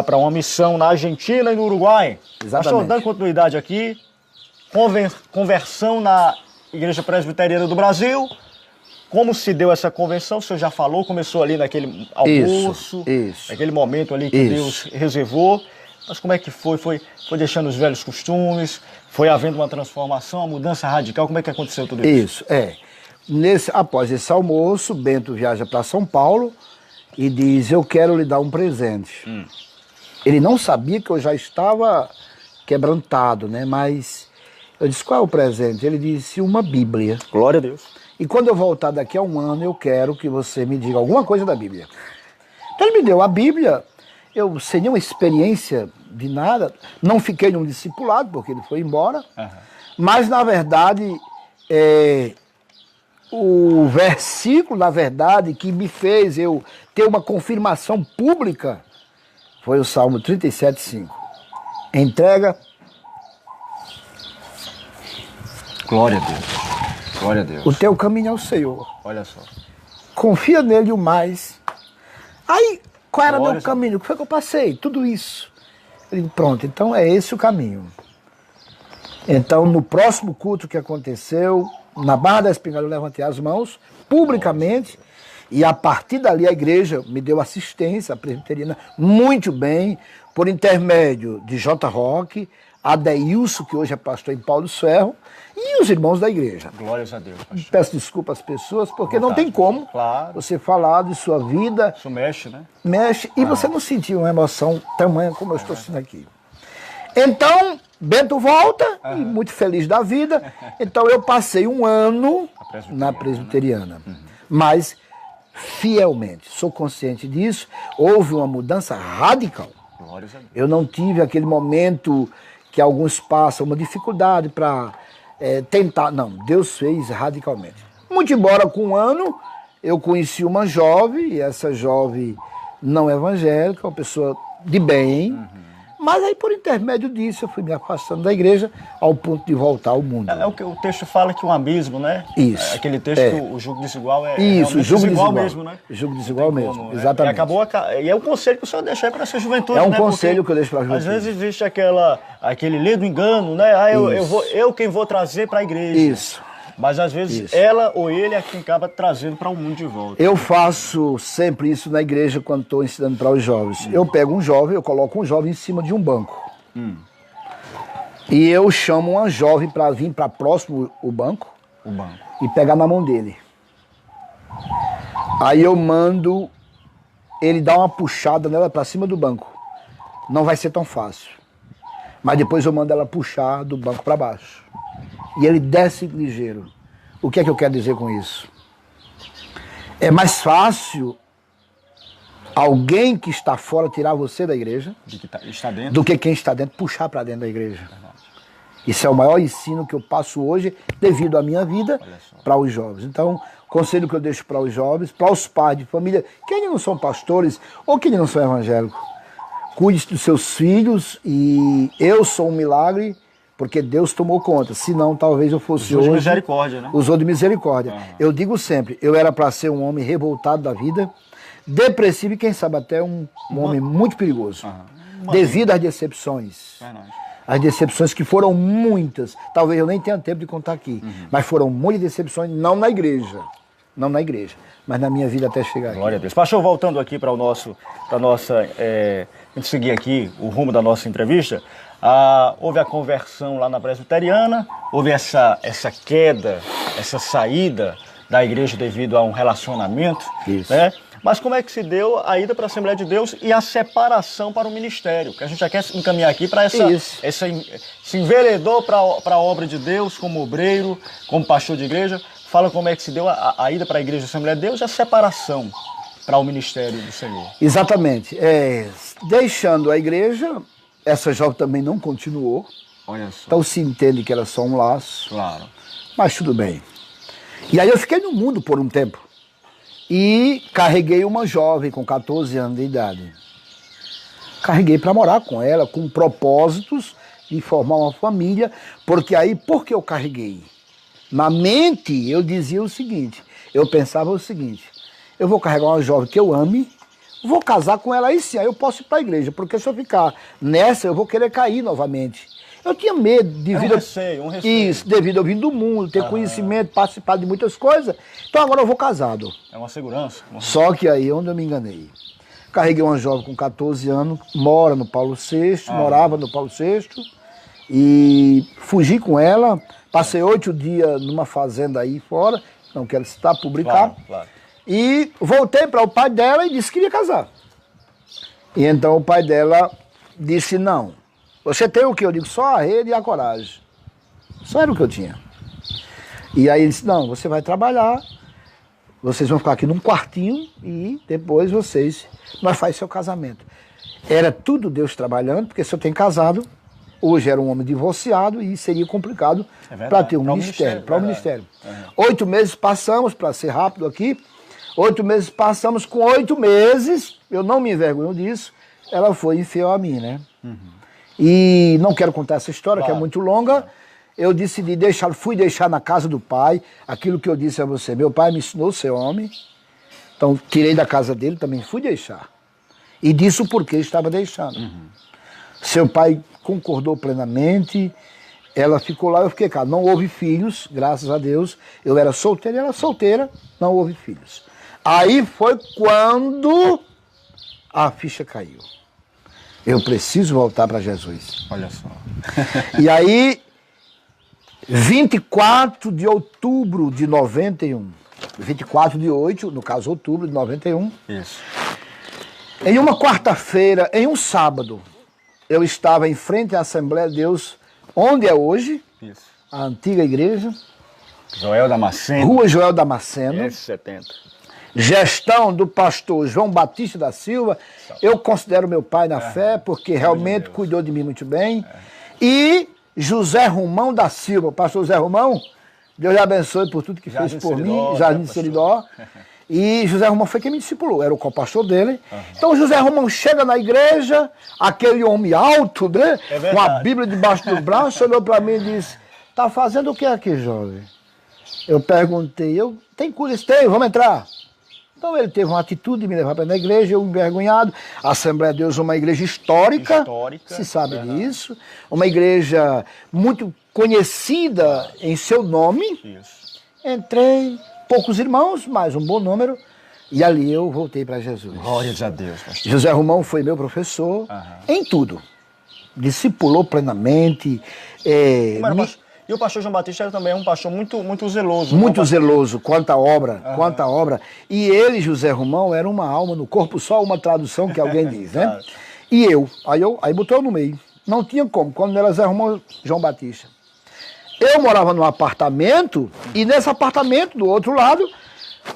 Speaker 1: para uma missão na Argentina e no Uruguai.
Speaker 2: Exatamente.
Speaker 1: Pastor, dando continuidade aqui, conversão na Igreja Presbiteriana do Brasil. Como se deu essa convenção? O senhor já falou, começou ali naquele almoço, naquele momento ali que Deus reservou. Mas como é que foi? Foi deixando os velhos costumes? Foi havendo uma transformação, uma mudança radical? Como é que aconteceu tudo isso?
Speaker 2: Após esse almoço, Bento viaja para São Paulo e diz, eu quero lhe dar um presente. Ele não sabia que eu já estava quebrantado, né? Mas eu disse, qual é o presente? Ele disse, uma Bíblia.
Speaker 1: Glória a Deus.
Speaker 2: E quando eu voltar daqui a um ano, eu quero que você me diga alguma coisa da Bíblia. Então ele me deu a Bíblia, eu sem nenhuma experiência de nada, não fiquei num discipulado, porque ele foi embora, mas na verdade, o versículo, na verdade, que me fez eu ter uma confirmação pública, foi o Salmo 37:5. Entrega.
Speaker 1: Glória a Deus. Glória a Deus.
Speaker 2: O teu caminho é o Senhor.
Speaker 1: Olha só.
Speaker 2: Confia nele o mais. Aí, qual era o meu caminho? O que foi que eu passei? Tudo isso. Eu digo, pronto, então é esse o caminho. Então, no próximo culto que aconteceu, na Barra da Espingarda, eu levantei as mãos, publicamente, e a partir dali a igreja me deu assistência, a presbiteriana, muito bem, por intermédio de J. Roque, Adeilson, que hoje é pastor em Paulo Ferro, e os irmãos da igreja.
Speaker 1: Glórias a Deus, pastor.
Speaker 2: Peço desculpa às pessoas, porque não tem como você falar de sua vida.
Speaker 1: Isso mexe, né?
Speaker 2: Mexe, e você não sentiu uma emoção tamanha como eu estou sentindo aqui. Então, Bento volta, e muito feliz da vida. Então, eu passei um ano na presbiteriana. Mas, fielmente, sou consciente disso, houve uma mudança radical.
Speaker 1: Glórias a Deus.
Speaker 2: Eu não tive aquele momento que alguns passam, uma dificuldade para tentar. Não, Deus fez radicalmente. Muito embora com um ano eu conheci uma jovem, e essa jovem não evangélica, uma pessoa de bem, mas aí por intermédio disso eu fui me afastando da igreja ao ponto de voltar ao mundo.
Speaker 1: É o que o texto fala que um abismo, né?
Speaker 2: Isso.
Speaker 1: Aquele texto, o jugo desigual
Speaker 2: isso, o jugo desigual
Speaker 1: mesmo, né?
Speaker 2: O jugo desigual mesmo, exatamente.
Speaker 1: E é o conselho que o senhor deixa aí para essa juventude,
Speaker 2: né?
Speaker 1: É
Speaker 2: um conselho que eu deixo para a juventude.
Speaker 1: Às vezes existe aquele ledo engano, né? Eu quem vou trazer para a igreja.
Speaker 2: Isso.
Speaker 1: Mas às vezes
Speaker 2: Isso.
Speaker 1: ela ou ele é quem acaba trazendo para o mundo de volta.
Speaker 2: Eu faço sempre isso na igreja quando estou ensinando para os jovens. Eu pego um jovem, eu coloco um jovem em cima de um banco. E eu chamo uma jovem para vir para próximo o banco e pegar na mão dele. Aí eu mando ele dar uma puxada nela para cima do banco. Não vai ser tão fácil. Mas depois eu mando ela puxar do banco para baixo. E ele desce ligeiro. O que é que eu quero dizer com isso? É mais fácil alguém que está fora tirar você da igreja
Speaker 1: Está dentro.
Speaker 2: do que quem está dentro puxar para dentro da igreja. Isso é o maior ensino que eu passo hoje devido à minha vida para os jovens. Então, conselho que eu deixo para os jovens, para os pais de família, que ainda não são pastores ou que ainda não são evangélicos, cuide dos seus filhos e eu sou um milagre porque Deus tomou conta. Senão, talvez eu fosse
Speaker 1: Usou
Speaker 2: hoje...
Speaker 1: de misericórdia, né?
Speaker 2: Usou de misericórdia. Eu digo sempre, eu era para ser um homem revoltado da vida, depressivo e quem sabe até um homem muito perigoso. Devido às decepções.
Speaker 1: Verdade.
Speaker 2: As decepções que foram muitas. Talvez eu nem tenha tempo de contar aqui. Mas foram muitas decepções, não na igreja. Não na igreja, mas na minha vida até chegar aqui.
Speaker 1: Glória a Deus. Pastor, voltando aqui para a gente seguir aqui o rumo da nossa entrevista, houve a conversão lá na presbiteriana, houve essa queda, essa saída da igreja devido a um relacionamento,
Speaker 2: Isso.
Speaker 1: né? Mas como é que se deu a ida para a Assembleia de Deus e a separação para o ministério? Que a gente já quer encaminhar aqui para se enveredou para a obra de Deus como obreiro, como pastor de igreja. Fala como é que se deu a ida para a igreja da Assembleia de Deus e a separação para o ministério do Senhor.
Speaker 2: Exatamente. Deixando a igreja, essa jovem também não continuou.
Speaker 1: Olha só.
Speaker 2: Então se entende que era só um laço.
Speaker 1: Claro.
Speaker 2: Mas tudo bem. E aí eu fiquei no mundo por um tempo. E carreguei uma jovem com 14 anos de idade. Carreguei para morar com ela, com propósitos de formar uma família. Porque aí, por que eu carreguei? Na mente, eu dizia o seguinte, eu pensava o seguinte, eu vou carregar uma jovem que eu ame, vou casar com ela aí sim, aí eu posso ir para a igreja, porque se eu ficar nessa, eu vou querer cair novamente. Eu tinha medo devido
Speaker 1: um receio.
Speaker 2: Isso, devido ao vir do mundo, ter conhecimento, participar de muitas coisas. Então agora eu vou casado.
Speaker 1: É uma segurança.
Speaker 2: Só que aí onde eu me enganei. Carreguei uma jovem com 14 anos, mora no Paulo VI, morava no Paulo VI, e fugi com ela, passei 8 dias numa fazenda aí fora, não quero citar, publicar,
Speaker 1: Claro.
Speaker 2: E voltei para o pai dela e disse que queria casar. E então o pai dela disse, não, você tem o que? Eu digo, só a rede e a coragem. Só era o que eu tinha. E aí ele disse, não, você vai trabalhar, vocês vão ficar aqui num quartinho e depois nós faz seu casamento. Era tudo Deus trabalhando, porque se eu tenho casado, hoje era um homem divorciado e seria complicado para ter um ministério, para o ministério. 8 meses passamos, para ser rápido aqui, 8 meses passamos, com 8 meses, eu não me envergonho disso, ela foi infiel a mim, né? E não quero contar essa história, que é muito longa. Eu decidi fui deixar na casa do pai, aquilo que eu disse a você, meu pai me ensinou a ser homem, então tirei da casa dele, também fui deixar. E disse o porquê estava deixando. Seu pai concordou plenamente, ela ficou lá, eu fiquei cá. Não houve filhos, graças a Deus. Eu era solteiro, ela solteira, não houve filhos. Aí foi quando a ficha caiu. Eu preciso voltar para Jesus.
Speaker 1: Olha só.
Speaker 2: E aí, 24 de outubro de 91, 24 de 8, no caso outubro de 91,
Speaker 1: Isso.
Speaker 2: em uma quarta-feira, em um sábado, eu estava em frente à Assembleia de Deus, onde é hoje,
Speaker 1: Isso.
Speaker 2: a antiga igreja,
Speaker 1: Joel Damasceno.
Speaker 2: Rua Joel Damasceno,
Speaker 1: S70.
Speaker 2: gestão do pastor João Batista da Silva. Eu considero meu pai na fé, porque realmente cuidou de mim muito bem. E José Romão da Silva, pastor José Romão, Deus lhe abençoe por tudo que fez por mim, Jardim de Seridó. E José Romão foi quem me discipulou, era o co-pastor dele. Então José Romão chega na igreja, aquele homem alto, né? Com a Bíblia debaixo do braço, olhou para mim e disse, tá fazendo o que aqui, jovem? Eu perguntei, tem cura? Tem, vamos entrar. Então ele teve uma atitude de me levar para a igreja, eu envergonhado. A Assembleia de Deus é uma igreja histórica, se sabe disso. Uma igreja muito conhecida em seu nome.
Speaker 1: Isso.
Speaker 2: entrei, poucos irmãos, mas um bom número, e ali eu voltei para Jesus.
Speaker 1: Glórias a Deus, pastor.
Speaker 2: José Romão foi meu professor em tudo. Discipulou plenamente.
Speaker 1: E o pastor João Batista também é um pastor muito zeloso.
Speaker 2: Muito zeloso, quanta obra. E ele, José Romão, era uma alma no corpo só, uma tradução que alguém diz, né?
Speaker 1: Claro.
Speaker 2: E aí botou eu no meio. Não tinha como, quando não era Zé Romão, João Batista. Eu morava num apartamento, e nesse apartamento, do outro lado,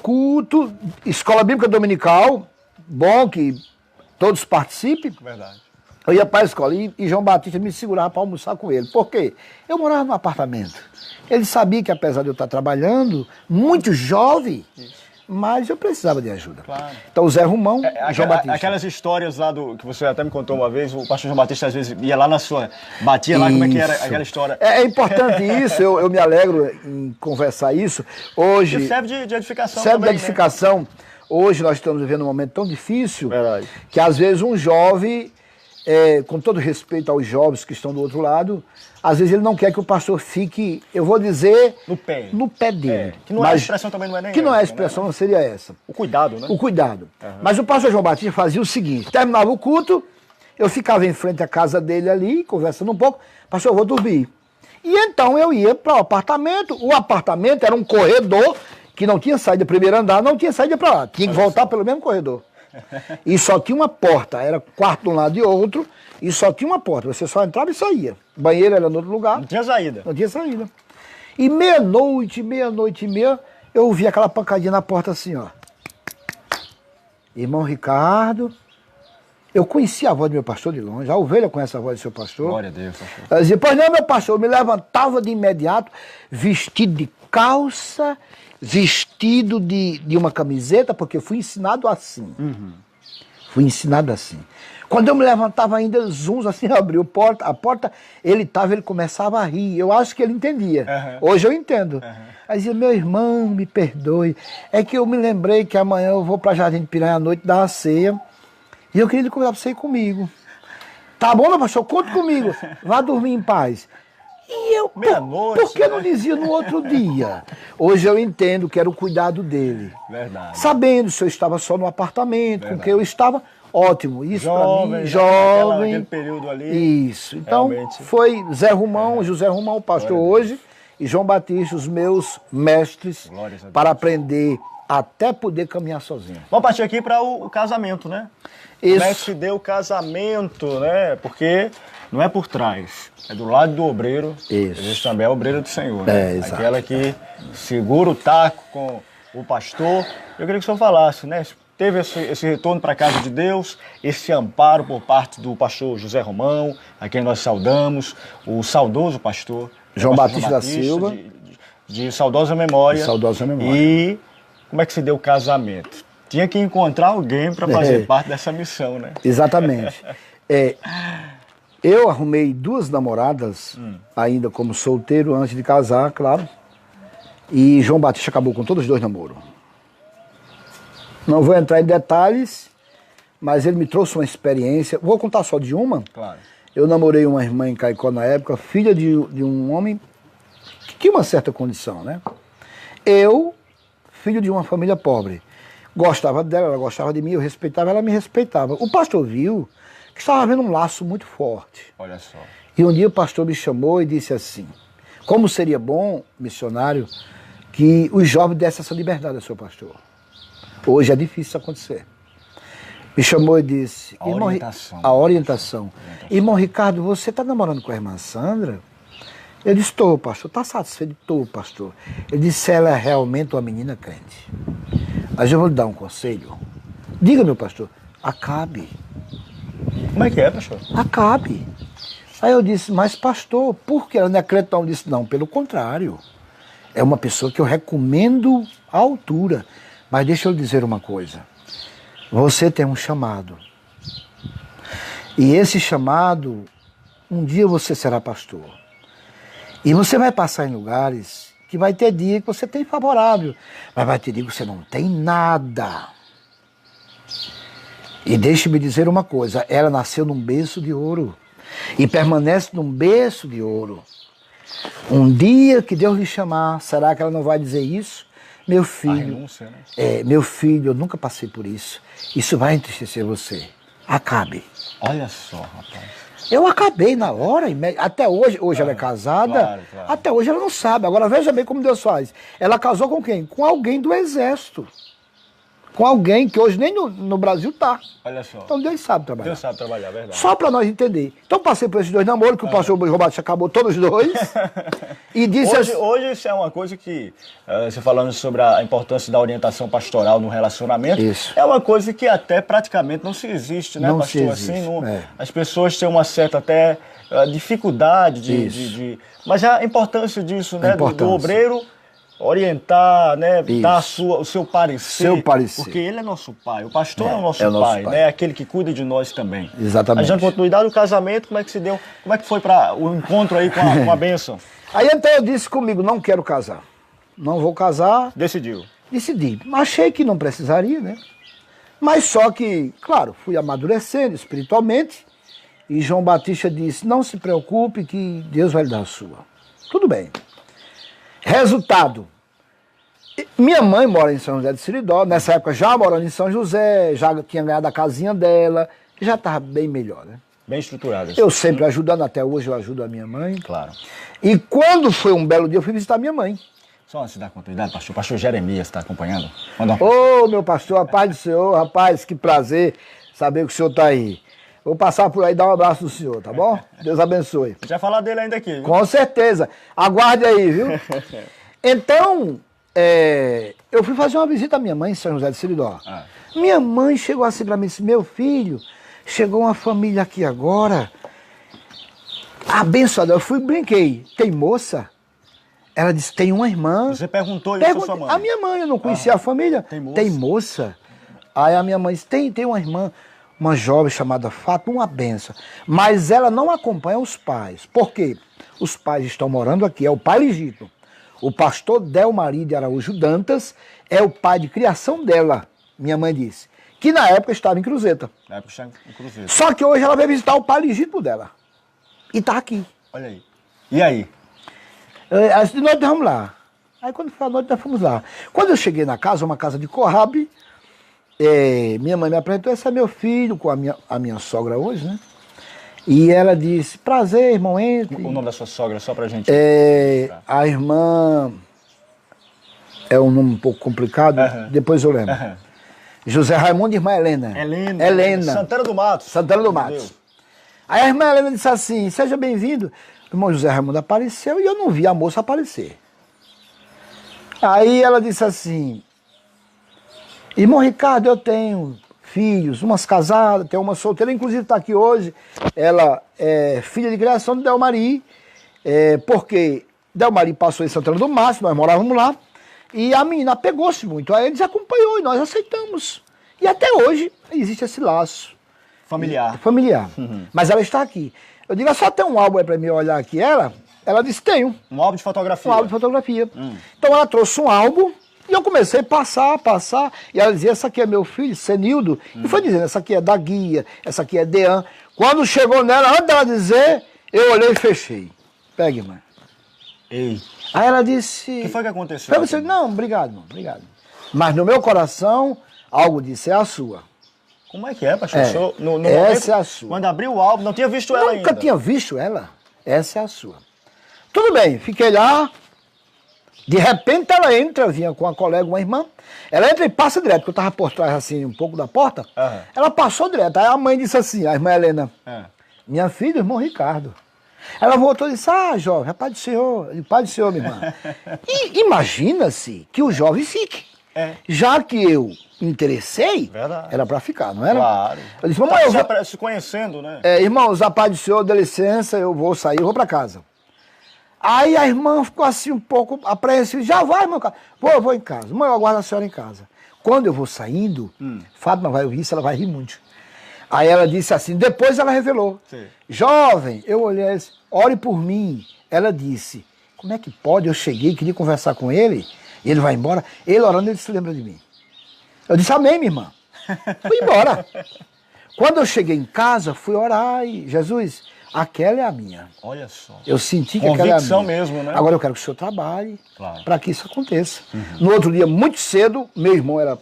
Speaker 2: culto, escola bíblica dominical, bom que todos participem.
Speaker 1: Verdade.
Speaker 2: Eu ia para a escola e João Batista me segurava para almoçar com ele. Por quê? Eu morava num apartamento. Ele sabia que, apesar de eu estar trabalhando, muito jovem, mas eu precisava de ajuda.
Speaker 1: Claro.
Speaker 2: Então o Zé Romão, João Batista.
Speaker 1: Aquelas histórias lá que você até me contou uma vez, o pastor João Batista às vezes ia lá na sua, batia lá, como é que era aquela história?
Speaker 2: É importante isso, eu me alegro em conversar isso. Hoje
Speaker 1: E serve de edificação
Speaker 2: serve
Speaker 1: também,
Speaker 2: de edificação. Né? Hoje nós estamos vivendo um momento tão difícil,
Speaker 1: Verdade.
Speaker 2: que às vezes um jovem, com todo respeito aos jovens que estão do outro lado, às vezes ele não quer que o pastor fique, eu vou dizer,
Speaker 1: no pé
Speaker 2: dele.
Speaker 1: Que não é a expressão também, não é nem
Speaker 2: que não é a
Speaker 1: essa,
Speaker 2: expressão,
Speaker 1: né?
Speaker 2: não seria essa.
Speaker 1: O cuidado, né?
Speaker 2: O cuidado. Mas o pastor João Batista fazia o seguinte, terminava o culto, eu ficava em frente à casa dele ali, conversando um pouco, pastor, eu vou dormir. E então eu ia para o apartamento era um corredor, que não tinha saída, primeiro andar, não tinha saída para lá, tinha que voltar pelo mesmo corredor. E só tinha uma porta, era quarto de um lado e outro, e só tinha uma porta, você só entrava e saía. O banheiro era no outro lugar.
Speaker 1: Não tinha saída.
Speaker 2: Não tinha saída. E meia-noite e meia, eu ouvi aquela pancadinha na porta assim, ó. Irmão Ricardo, eu conhecia a voz do meu pastor de longe, a ovelha conhece a voz do seu pastor.
Speaker 1: Glória a Deus, pastor.
Speaker 2: Ela dizia, pois não, meu pastor, eu me levantava de imediato, vestido de calça, vestido de uma camiseta, porque eu fui ensinado assim. Fui ensinado assim. Quando eu me levantava ainda, zunz, assim, abriu a porta, ele começava a rir. Eu acho que ele entendia. Hoje eu entendo. Aí dizia, meu irmão, me perdoe. É que eu me lembrei que amanhã eu vou para Jardim de Piranha à noite dar a ceia. E eu queria lhe convidar para você ir comigo. Tá bom, meu pastor? Conta comigo. Vá dormir em paz. E eu, por que não dizia no outro dia? Hoje eu entendo que era o cuidado dele.
Speaker 1: Verdade.
Speaker 2: Sabendo se eu estava só no apartamento, com quem eu estava, ótimo. Isso para mim,
Speaker 1: Jovem.
Speaker 2: jovem.
Speaker 1: Aquele período ali.
Speaker 2: Isso. Então,
Speaker 1: realmente.
Speaker 2: foi Zé Romão, José Romão, o pastor hoje, e João Batista, os meus mestres, para aprender até poder caminhar sozinho.
Speaker 1: Vamos partir aqui para o casamento, né?
Speaker 2: Isso.
Speaker 1: Como é que se deu o casamento, né? Porque não é por trás, é do lado do obreiro.
Speaker 2: Isso.
Speaker 1: Existe também a obreira do Senhor, né?
Speaker 2: Exato.
Speaker 1: Aquela que segura o taco com o pastor. Eu queria que o senhor falasse, né? Teve esse retorno para a casa de Deus, esse amparo por parte do pastor José Romão, a quem nós saudamos, o saudoso pastor
Speaker 2: João
Speaker 1: pastor
Speaker 2: Batista da Silva.
Speaker 1: De saudosa memória.
Speaker 2: De saudosa memória.
Speaker 1: E como é que se deu o casamento? Tinha que encontrar alguém para fazer parte dessa missão, né?
Speaker 2: Exatamente. Eu arrumei 2 namoradas, ainda como solteiro, antes de casar, claro. E João Batista acabou com todos os 2 namoros. Não vou entrar em detalhes, mas ele me trouxe uma experiência. Vou contar só de uma.
Speaker 1: Claro.
Speaker 2: Eu namorei uma irmã em Caicó na época, filha de um homem que tinha uma certa condição, né? Eu, filho de uma família pobre. Gostava dela, ela gostava de mim, eu respeitava, ela me respeitava. O pastor viu que estava havendo um laço muito forte.
Speaker 1: Olha só.
Speaker 2: E um dia o pastor me chamou e disse assim, como seria bom, missionário, que os jovens dessem essa liberdade ao seu pastor. Hoje é difícil isso acontecer. Me chamou e disse...
Speaker 1: A orientação.
Speaker 2: A orientação. Irmão Ricardo, você está namorando com a irmã Sandra? Eu disse, estou, pastor. Está satisfeito? Estou, pastor. Ele disse, ela é realmente uma menina crente. Mas eu vou lhe dar um conselho. Diga, meu pastor, acabe.
Speaker 1: Como é que é, pastor?
Speaker 2: Acabe. Aí eu disse, mas pastor, por que ela não é crente? Não, disse, não, pelo contrário. É uma pessoa que eu recomendo à altura. Mas deixa eu lhe dizer uma coisa. Você tem um chamado. E esse chamado, um dia você será pastor. E você vai passar em lugares que vai ter dia que você tem favorável, mas vai ter dia que você não tem nada. E deixe-me dizer uma coisa, ela nasceu num berço de ouro e permanece num berço de ouro. Um dia que Deus lhe chamar, será que ela não vai dizer isso? Meu filho,
Speaker 1: A renúncia, né?
Speaker 2: meu filho, eu nunca passei por isso. Isso vai entristecer você. Acabe.
Speaker 1: Olha só, rapaz.
Speaker 2: Eu acabei na hora, até hoje ela é casada,
Speaker 1: claro.
Speaker 2: até hoje ela não sabe. Agora veja bem como Deus faz. Ela casou com quem? Com alguém do exército. Com alguém que hoje nem no Brasil tá.
Speaker 1: Olha só.
Speaker 2: Então Deus sabe trabalhar.
Speaker 1: Deus sabe trabalhar, verdade.
Speaker 2: Só para nós entender. Então passei por esses 2 namoros, que o pastor Roberto acabou todos os 2. E disse
Speaker 1: Hoje isso é uma coisa que, você falando sobre a importância da orientação pastoral no relacionamento,
Speaker 2: Isso.
Speaker 1: é uma coisa que até praticamente não se existe, né,
Speaker 2: Não
Speaker 1: pastor?
Speaker 2: se existe,
Speaker 1: Assim, as pessoas têm uma certa até dificuldade de... Mas a importância disso, né, do obreiro orientar, né, dar o seu parecer.
Speaker 2: Seu parecer.
Speaker 1: Porque ele é nosso pai, o pastor é o nosso pai, né, aquele que cuida de nós também.
Speaker 2: Exatamente.
Speaker 1: A gente continuidade do casamento, como é que se deu? Como é que foi para o encontro aí com a bênção?
Speaker 2: Aí então eu disse comigo, não quero casar. Não vou casar.
Speaker 1: Decidiu.
Speaker 2: Decidi. Achei que não precisaria, né? Mas só que, claro, fui amadurecendo espiritualmente. E João Batista disse, não se preocupe que Deus vai lhe dar a sua. Tudo bem. Resultado. Minha mãe mora em São José de Seridó, nessa época já morando em São José, já tinha ganhado a casinha dela, já estava bem melhor, né?
Speaker 1: Bem estruturada.
Speaker 2: Eu sempre ajudando, até hoje eu ajudo a minha mãe.
Speaker 1: Claro.
Speaker 2: E quando foi um belo dia, eu fui visitar minha mãe.
Speaker 1: Só antes de dar continuidade, pastor, o pastor Jeremias está acompanhando?
Speaker 2: Ô, meu pastor, a paz do Senhor, rapaz, que prazer saber que o senhor está aí. Vou passar por aí e dar um abraço do senhor, tá bom? Deus abençoe.
Speaker 1: A gente vai falar dele ainda aqui, viu?
Speaker 2: Com certeza. Aguarde aí, viu? Então, eu fui fazer uma visita à minha mãe em São José de Seridó. Minha mãe chegou assim para mim e disse, meu filho, chegou uma família aqui agora, abençoada. Eu fui e brinquei. Tem moça? Ela disse, tem uma irmã.
Speaker 1: Você perguntou isso à sua mãe?
Speaker 2: A minha mãe, eu não conhecia a família. Tem moça? Aí a minha mãe disse, tem uma irmã, uma jovem chamada Fátima, uma benção. Mas ela não acompanha os pais. Por quê? Os pais estão morando aqui, é o pai legítimo. O pastor Delmari de Araújo Dantas é o pai de criação dela, minha mãe disse. Que na época estava em Cruzeta.
Speaker 1: Na época estava em Cruzeta.
Speaker 2: Só que hoje ela veio visitar o pai legítimo dela. E está aqui.
Speaker 1: Olha aí. E aí?
Speaker 2: De noite nós vamos lá. Aí quando foi a noite nós fomos lá. Quando eu cheguei na casa, uma casa de Coab, minha mãe me apresentou, esse é meu filho, com a minha sogra hoje, né? E ela disse, prazer, irmão, entre.
Speaker 1: O nome da sua sogra, só pra gente...
Speaker 2: A irmã... É um nome um pouco complicado, depois eu lembro. José Raimundo e irmã Helena. Helena.
Speaker 1: Santana do Mato.
Speaker 2: Santana do Mato. Aí a irmã Helena disse assim, seja bem-vindo. O irmão José Raimundo apareceu e eu não vi a moça aparecer. Aí ela disse assim, irmão Ricardo, eu tenho filhos, umas casadas, tenho uma solteira, inclusive está aqui hoje. Ela é filha de criação de Delmari, porque Delmari passou em Santana do Mato, nós morávamos lá, e a menina pegou-se muito, aí eles acompanhou e nós aceitamos. E até hoje existe esse laço.
Speaker 1: Familiar.
Speaker 2: Mas ela está aqui. Eu digo, só tem um álbum aí para mim olhar aqui. Ela disse, tenho.
Speaker 1: Um álbum de fotografia?
Speaker 2: Um álbum de fotografia. Então ela trouxe um álbum e eu comecei a passar. E ela dizia, essa aqui é meu filho, Senildo. E foi dizendo, essa aqui é da Guia, essa aqui é Dean. Quando chegou nela, antes dela dizer, eu olhei e fechei. Pegue, mãe.
Speaker 1: Ei.
Speaker 2: Aí ela disse...
Speaker 1: O que foi que aconteceu?
Speaker 2: Eu disse, não, obrigado, irmão, obrigado. Mas no meu coração, algo disse, é a sua.
Speaker 1: Como é que é, pastor?
Speaker 2: Essa
Speaker 1: momento,
Speaker 2: é a sua.
Speaker 1: Quando abriu o álbum, não tinha visto ela ainda.
Speaker 2: Nunca tinha visto ela. Essa é a sua. Tudo bem, fiquei lá. De repente ela entra, vinha com uma colega, uma irmã. Ela entra e passa direto, porque eu estava por trás assim, um pouco da porta. Ela passou direto. Aí a mãe disse assim, a irmã Helena, minha filha, irmão Ricardo. Ela voltou e disse, jovem, é pai do senhor. Pai do senhor, minha irmã. E imagina-se que o jovem fique. Já que eu interessei, era para ficar, não era?
Speaker 1: Claro.
Speaker 2: Eu disse, mamãe, eu vou...
Speaker 1: se conhecendo, né?
Speaker 2: Irmãos, a paz do senhor, dê licença, eu vou sair, eu vou para casa. Aí a irmã ficou assim um pouco apreensiva, já vai, irmão? Eu vou em casa. Mãe, eu aguardo a senhora em casa. Quando eu vou saindo, Fátima vai ouvir isso, ela vai rir muito. Aí ela disse assim, depois ela revelou. Sim. Jovem, eu olhei e disse, ore por mim. Ela disse, como é que pode? Eu cheguei, queria conversar com ele, e ele vai embora. Ele orando, ele se lembra de mim. Eu disse, amém, minha irmã. Fui embora. Quando eu cheguei em casa, fui orar e, Jesus, aquela é a minha.
Speaker 1: Olha só.
Speaker 2: Eu senti que aquela é a
Speaker 1: Convicção
Speaker 2: minha.
Speaker 1: mesmo, né?
Speaker 2: Agora eu quero que o senhor trabalhe
Speaker 1: Claro.
Speaker 2: para que isso aconteça. No outro dia, muito cedo, meu irmão era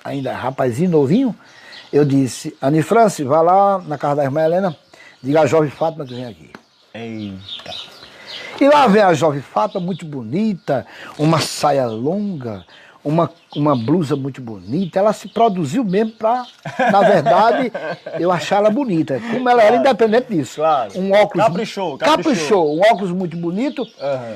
Speaker 2: ainda rapazinho, novinho, eu disse, Anne Franci, vá lá na casa da irmã Helena, diga a jovem Fátima que vem aqui.
Speaker 1: Eita.
Speaker 2: E lá vem a jovem Fátima, muito bonita, uma saia longa, uma blusa muito bonita. Ela se produziu mesmo para, na verdade, eu achar ela bonita. Como ela era independente disso.
Speaker 1: Claro.
Speaker 2: Um óculos.
Speaker 1: Caprichou.
Speaker 2: Um óculos muito bonito.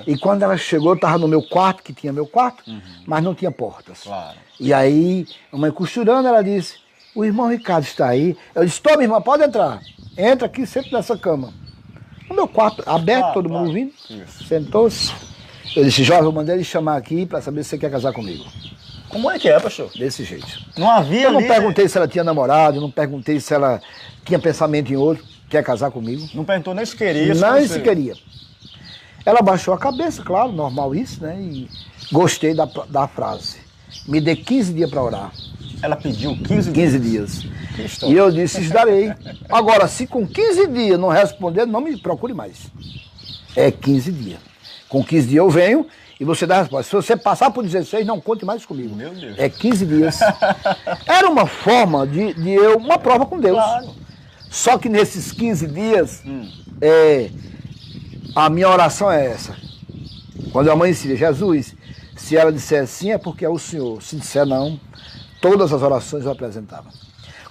Speaker 2: E quando ela chegou, eu estava no meu quarto, que tinha meu quarto, mas não tinha portas.
Speaker 1: Claro.
Speaker 2: E aí, a mãe costurando, ela disse, o irmão Ricardo está aí. Eu disse, toma, irmã, pode entrar. Entra aqui, senta nessa cama. No meu quarto, aberto, todo mundo vindo. Sentou-se. Eu disse, jovem, eu mandei ele chamar aqui para saber se você quer casar comigo.
Speaker 1: Como é que é, pastor?
Speaker 2: Desse jeito.
Speaker 1: Não havia
Speaker 2: Eu não
Speaker 1: ali...
Speaker 2: perguntei se ela tinha namorado, não perguntei se ela tinha pensamento em outro. Quer casar comigo?
Speaker 1: Não perguntou nem se queria.
Speaker 2: Não se queria. Ela baixou a cabeça, claro, normal isso, né? E gostei da frase. Me dê 15 dias para orar.
Speaker 1: Ela pediu 15 dias.
Speaker 2: 15 dias.
Speaker 1: Que história.
Speaker 2: E eu disse, darei. Agora, se com 15 dias não responder, não me procure mais. É 15 dias. Com 15 dias eu venho e você dá a resposta. Se você passar por 16, não conte mais comigo.
Speaker 1: Meu Deus.
Speaker 2: É 15 dias. Era uma forma de eu, uma prova com Deus.
Speaker 1: Claro.
Speaker 2: Só que nesses 15 dias, a minha oração é essa. Quando eu amanhecia, Jesus, se ela disser sim, é porque é o Senhor. Se disser não, todas as orações eu apresentava.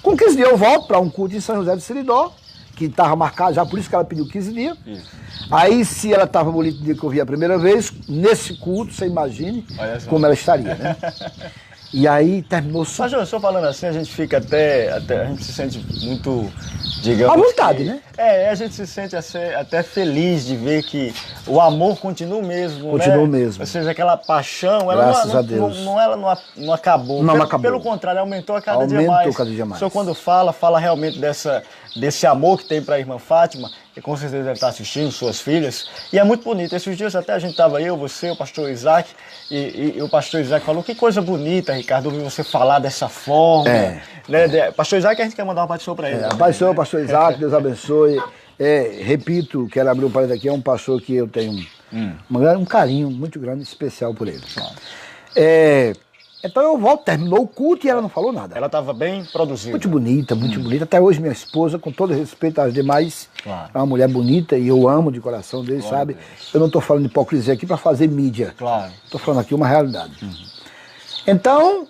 Speaker 2: Com 15 dias eu volto para um culto em São José de Seridó, que estava marcado já, por isso que ela pediu 15 dias. Isso. Aí, se ela estava bonita no dia que eu vi a primeira vez, nesse culto, você imagine como ela estaria, né? E aí terminou...
Speaker 1: Mas, eu estou falando assim, a gente fica até a gente se sente muito, digamos...
Speaker 2: À vontade, né?
Speaker 1: A gente se sente até feliz de ver que o amor continua o mesmo,
Speaker 2: Continua
Speaker 1: né?
Speaker 2: mesmo.
Speaker 1: Ou seja, aquela paixão, ela
Speaker 2: Graças a Deus.
Speaker 1: Não acabou.
Speaker 2: Não acabou.
Speaker 1: Pelo contrário, aumentou a cada dia mais.
Speaker 2: Cada dia mais.
Speaker 1: O senhor, quando fala realmente desse amor que tem para a irmã Fátima, que com certeza deve estar assistindo, suas filhas, e é muito bonito. Esses dias até a gente estava você, o pastor Isaac, e o pastor Isaac falou, que coisa bonita, Ricardo, ouvir você falar dessa forma. Né? Pastor Isaac, a gente quer mandar uma participação para ele.
Speaker 2: Pastor Isaac, Deus abençoe. Repito, quero abrir um parênteses aqui, é um pastor que eu tenho um carinho muito grande, especial por ele. Então eu volto, terminou o culto e ela não falou nada.
Speaker 1: Ela estava bem produzida.
Speaker 2: Muito bonita, muito bonita. Até hoje minha esposa, com todo respeito às demais, é uma mulher bonita e eu amo de coração dele, sabe? Eu não estou falando de hipocrisia aqui para fazer mídia.
Speaker 1: Claro.
Speaker 2: Estou falando aqui uma realidade. Então,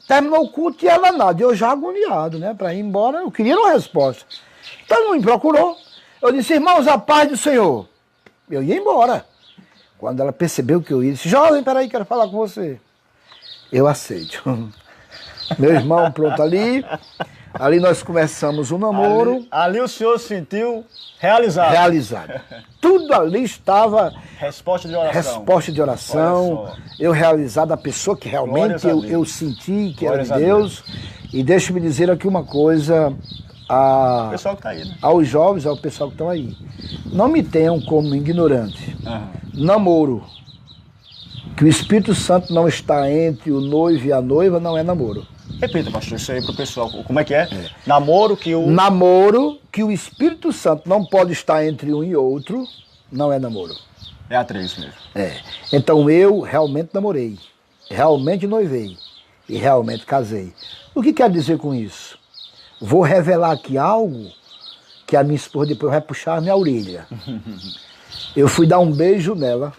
Speaker 2: terminou o culto e ela nada. Eu já agoniado, né? Para ir embora, eu queria uma resposta. Então ela não me procurou. Eu disse, irmãos, a paz do Senhor. Eu ia embora. Quando ela percebeu que eu ia, disse, jovem, peraí, quero falar com você. Eu aceito. Meu irmão pronto ali nós começamos um namoro.
Speaker 1: Ali o senhor se sentiu realizado.
Speaker 2: Realizado. Tudo ali estava...
Speaker 1: Resposta de oração.
Speaker 2: Resposta de oração. Eu realizado, a pessoa que realmente eu senti que era de Deus. E deixa-me dizer aqui uma coisa...
Speaker 1: O pessoal que está aí, né?
Speaker 2: Aos jovens, ao pessoal que estão aí. Não me tenham como ignorante. Namoro. Que o Espírito Santo não está entre o noivo e a noiva, não é namoro.
Speaker 1: Repita, pastor, isso aí pro pessoal. Como é que é? Namoro que o...
Speaker 2: Namoro que o Espírito Santo não pode estar entre um e outro, não é namoro.
Speaker 1: É a 3 mesmo.
Speaker 2: Então eu realmente namorei, realmente noivei e realmente casei. O que quer dizer com isso? Vou revelar aqui algo que a minha esposa depois vai puxar a minha orelha. Eu fui dar um beijo nela,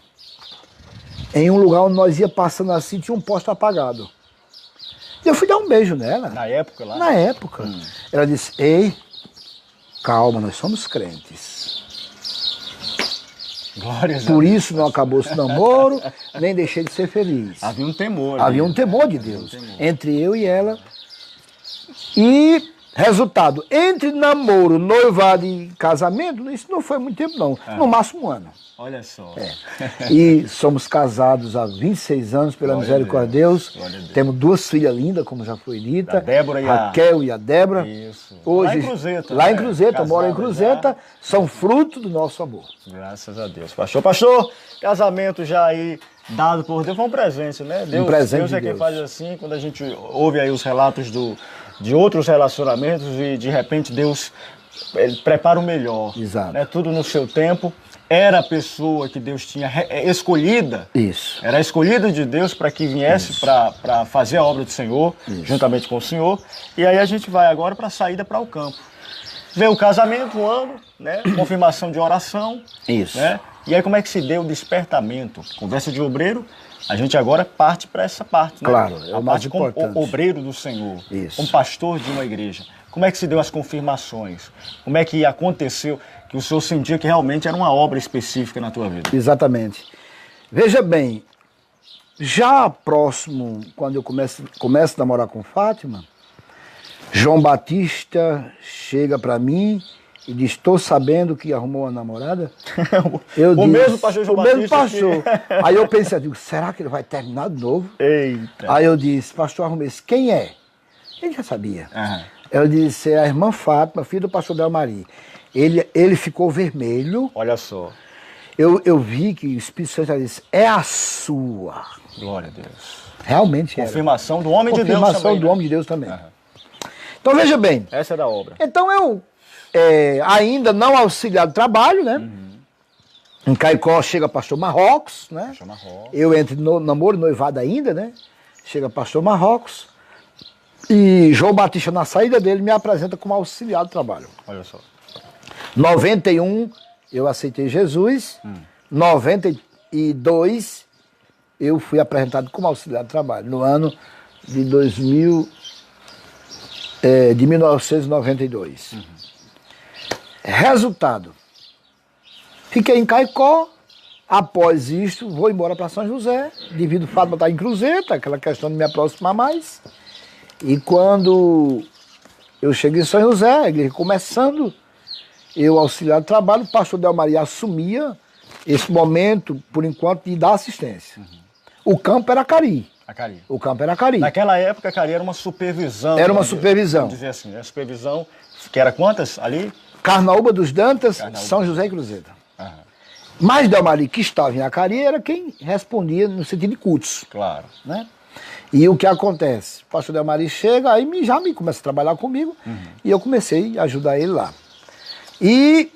Speaker 2: em um lugar onde nós ia passando assim, tinha um poste apagado. Eu fui dar um beijo nela.
Speaker 1: Na época lá?
Speaker 2: Na época. Ela disse, ei, calma, nós somos crentes.
Speaker 1: Glória a Deus.
Speaker 2: Por isso não acabou esse namoro, nem deixei de ser feliz.
Speaker 1: Havia um temor.
Speaker 2: Havia um temor de Deus entre eu e ela. E, resultado, entre namoro, noivado e casamento, isso não foi muito tempo não, no máximo um ano.
Speaker 1: Olha só.
Speaker 2: E somos casados há 26 anos, pela misericórdia de Deus. Temos 2 filhas lindas, como já foi dita.
Speaker 1: A Débora e
Speaker 2: Raquel e a Débora.
Speaker 1: Isso.
Speaker 2: Hoje,
Speaker 1: lá em Cruzeta.
Speaker 2: Lá em Cruzeta, moram em Cruzeta, são fruto do nosso amor.
Speaker 1: Graças a Deus. Pastor, casamento já aí dado por Deus, foi um presente, né? Deus é quem faz assim, quando a gente ouve aí os relatos de outros relacionamentos e de repente Deus ele prepara o melhor.
Speaker 2: Exato.
Speaker 1: Né? Tudo no seu tempo. Era a pessoa que Deus tinha escolhida.
Speaker 2: Isso.
Speaker 1: Era escolhida de Deus para que viesse para fazer a obra do Senhor, juntamente com o Senhor. E aí a gente vai agora para a saída para o campo. Vem o casamento, um ano, né? Confirmação de oração.
Speaker 2: Isso.
Speaker 1: Né? E aí como é que se deu o despertamento? Conversa de obreiro, a gente agora parte para essa parte. Né?
Speaker 2: Claro, é o mais
Speaker 1: parte como
Speaker 2: importante.
Speaker 1: obreiro do Senhor,
Speaker 2: Isso.
Speaker 1: como pastor de uma igreja. Como é que se deu as confirmações? Como é que aconteceu que o senhor sentia que realmente era uma obra específica na tua vida?
Speaker 2: Exatamente. Veja bem, já próximo, quando eu começo a namorar com Fátima, João Batista chega para mim e diz, estou sabendo que arrumou uma namorada.
Speaker 1: Mesmo pastor João Batista.
Speaker 2: O mesmo pastor. Aí eu pensei, digo, será que ele vai terminar de novo?
Speaker 1: Eita.
Speaker 2: Aí eu disse, pastor, arrumei isso. Quem é? Ele já sabia.
Speaker 1: Aham.
Speaker 2: Eu disse, é a irmã Fátima, filha do pastor Delmari. Ele ficou vermelho.
Speaker 1: Olha só.
Speaker 2: Eu vi que o Espírito Santo disse, é a sua.
Speaker 1: Glória a Deus.
Speaker 2: Realmente era.
Speaker 1: Confirmação do homem de Deus também.
Speaker 2: Confirmação do
Speaker 1: né?
Speaker 2: homem de Deus também.
Speaker 1: Aham.
Speaker 2: Então veja bem.
Speaker 1: Essa é da obra.
Speaker 2: Então eu, ainda não auxiliar do trabalho, né? Em Caicó chega pastor Marrocos, né?
Speaker 1: Pastor Marrocos.
Speaker 2: Eu entro no namoro, noivado ainda, né? Chega pastor Marrocos. E João Batista, na saída dele, me apresenta como auxiliar do trabalho.
Speaker 1: Olha só.
Speaker 2: 91, eu aceitei Jesus. 92, eu fui apresentado como auxiliar de trabalho. No ano de 1992. Resultado. Fiquei em Caicó. Após isto, vou embora para São José. Devido ao fato de estar em Cruzeta, aquela questão de me aproximar mais. E quando eu cheguei em São José, a igreja começando, eu auxiliar de trabalho, o pastor Delmari assumia esse momento, por enquanto, de dar assistência. O campo era Cari.
Speaker 1: A Cari.
Speaker 2: O campo era Cari.
Speaker 1: Naquela época, Cari era uma supervisão.
Speaker 2: Era uma supervisão.
Speaker 1: Vamos dizer assim, a supervisão, que era quantas ali?
Speaker 2: Carnaúba dos Dantas,
Speaker 1: Carnaúba.
Speaker 2: São José e Cruzeta.
Speaker 1: Aham.
Speaker 2: Mas Delmari, que estava em Acari, era quem respondia no sentido de cultos.
Speaker 1: Claro.
Speaker 2: Né? E o que acontece? O pastor Delmari chega, aí já me começa a trabalhar comigo, e eu comecei a ajudar ele lá. E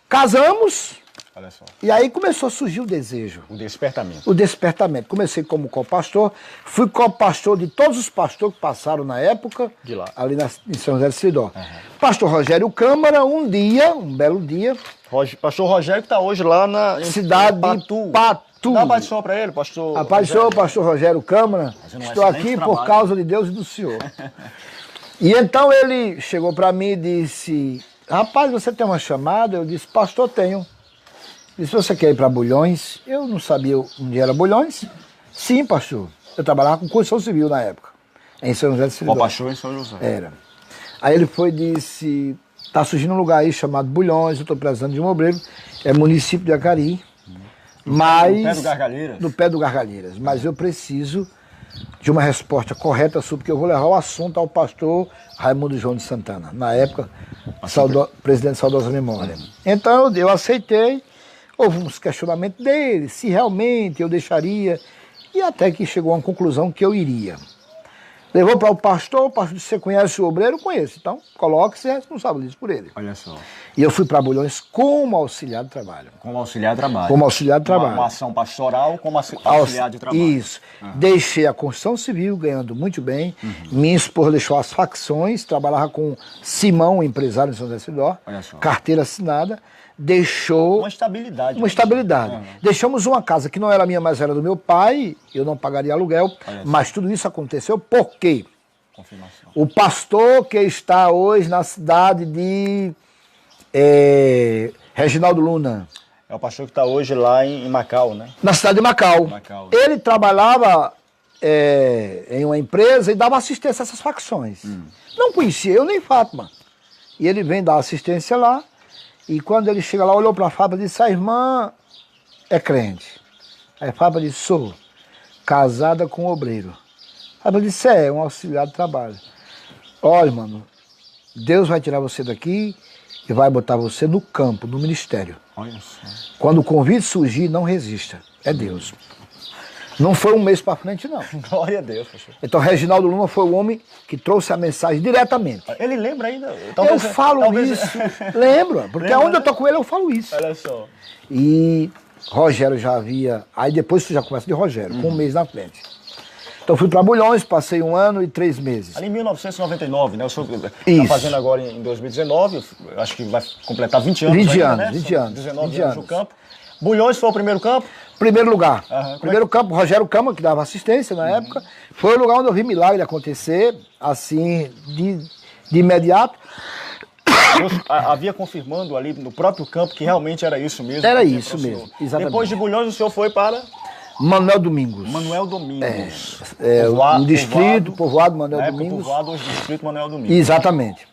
Speaker 2: casamos,
Speaker 1: Olha só.
Speaker 2: e aí começou a surgir o desejo.
Speaker 1: O despertamento.
Speaker 2: O despertamento. Comecei como co-pastor, fui co-pastor de todos os pastores que passaram na época,
Speaker 1: De lá.
Speaker 2: ali em São José de Sidó. Pastor Rogério Câmara, um belo dia,
Speaker 1: Pastor Rogério que está hoje lá na
Speaker 2: cidade
Speaker 1: Patu.
Speaker 2: de Patu.
Speaker 1: Dá uma paz do Senhor para ele, pastor.
Speaker 2: A paz do Senhor, pastor Rogério Câmara,
Speaker 1: Fazendo um
Speaker 2: estou
Speaker 1: excelente
Speaker 2: aqui
Speaker 1: trabalho.
Speaker 2: por causa de Deus e do Senhor. E então ele chegou para mim e disse, rapaz, você tem uma chamada? Eu disse, pastor, tenho. Ele disse, você quer ir para Bulhões? Eu não sabia onde era Bulhões. Sim, pastor. Eu trabalhava com construção civil na época, em São José de Sidó.
Speaker 1: O pastor em São José.
Speaker 2: Era. Aí ele foi e disse, está surgindo um lugar aí chamado Bulhões, eu estou precisando de um obreiro, é município de Acari. Mas,
Speaker 1: No pé do Gargalheiras?
Speaker 2: No pé do Gargalheiras. Mas eu preciso de uma resposta correta sua, porque eu vou levar o assunto ao pastor Raimundo João de Santana, na época, presidente de saudosa memória. Então eu aceitei, houve uns questionamentos dele, se realmente eu deixaria, e até que chegou a uma conclusão que eu iria. Levou para o pastor disse, você conhece o obreiro? Eu conheço, então coloque-se e responsabilize por ele.
Speaker 1: Olha só.
Speaker 2: E eu fui para Bulhões como auxiliar de trabalho.
Speaker 1: Como auxiliar de trabalho.
Speaker 2: Como auxiliar de trabalho.
Speaker 1: Uma ação pastoral como auxiliar de trabalho.
Speaker 2: Isso. Deixei a construção civil ganhando muito bem. Minha esposa deixou as facções, trabalhava com Simão, empresário em São José de Sidó.
Speaker 1: Olha só.
Speaker 2: Carteira assinada. Deixou
Speaker 1: Uma estabilidade.
Speaker 2: uma estabilidade. Deixamos uma casa que não era minha, mas era do meu pai. Eu não pagaria aluguel. Mas tudo isso aconteceu porque
Speaker 1: Confirmação.
Speaker 2: o pastor que está hoje na cidade de Reginaldo Luna,
Speaker 1: É o pastor que está hoje lá em Macau, né?
Speaker 2: na cidade de Macau.
Speaker 1: Macau.
Speaker 2: Ele trabalhava em uma empresa e dava assistência a essas facções. Não conhecia eu nem Fátima. E ele vem dar assistência lá, e quando ele chega lá, olhou para a Fátima e disse, a irmã é crente. Aí a Fátima disse, sou, casada com um obreiro. A Fátima disse, é um auxiliar de trabalho. Olha, mano, Deus vai tirar você daqui e vai botar você no campo, no ministério.
Speaker 1: Olha só.
Speaker 2: Quando o convite surgir, não resista. É Deus. Não foi um mês para frente, não.
Speaker 1: Glória a Deus, pastor.
Speaker 2: Então, Reginaldo Luna foi o homem que trouxe a mensagem diretamente.
Speaker 1: Ele lembra ainda?
Speaker 2: Eu falo isso, lembro, porque
Speaker 1: Lembra,
Speaker 2: onde eu tô com ele eu falo isso.
Speaker 1: Olha só.
Speaker 2: E Rogério já havia... Aí depois você já começa de Rogério, com um mês na frente. Então fui para Bulhões, passei 1 ano e 3 meses.
Speaker 1: Ali em 1999, né? O senhor está
Speaker 2: Isso.
Speaker 1: fazendo agora em 2019, eu acho que vai completar 20 anos
Speaker 2: 20
Speaker 1: ainda,
Speaker 2: anos,
Speaker 1: né?
Speaker 2: 20 anos.
Speaker 1: 19
Speaker 2: 20
Speaker 1: anos no
Speaker 2: anos.
Speaker 1: campo. Bulhões foi o primeiro campo?
Speaker 2: Primeiro lugar.
Speaker 1: Aham,
Speaker 2: Primeiro campo, Rogério Cama, que dava assistência na época. Foi o lugar onde eu vi milagre acontecer, assim, de imediato.
Speaker 1: Deus havia confirmando ali no próprio campo que realmente era isso mesmo.
Speaker 2: Era
Speaker 1: para
Speaker 2: isso
Speaker 1: o senhor.
Speaker 2: mesmo, exatamente.
Speaker 1: Depois de Bulhões, o senhor foi para
Speaker 2: Manuel Domingos.
Speaker 1: Manuel Domingos.
Speaker 2: Um distrito, povoado Manuel
Speaker 1: na época,
Speaker 2: Domingos.
Speaker 1: povoado, hoje distrito Manuel Domingos.
Speaker 2: Exatamente.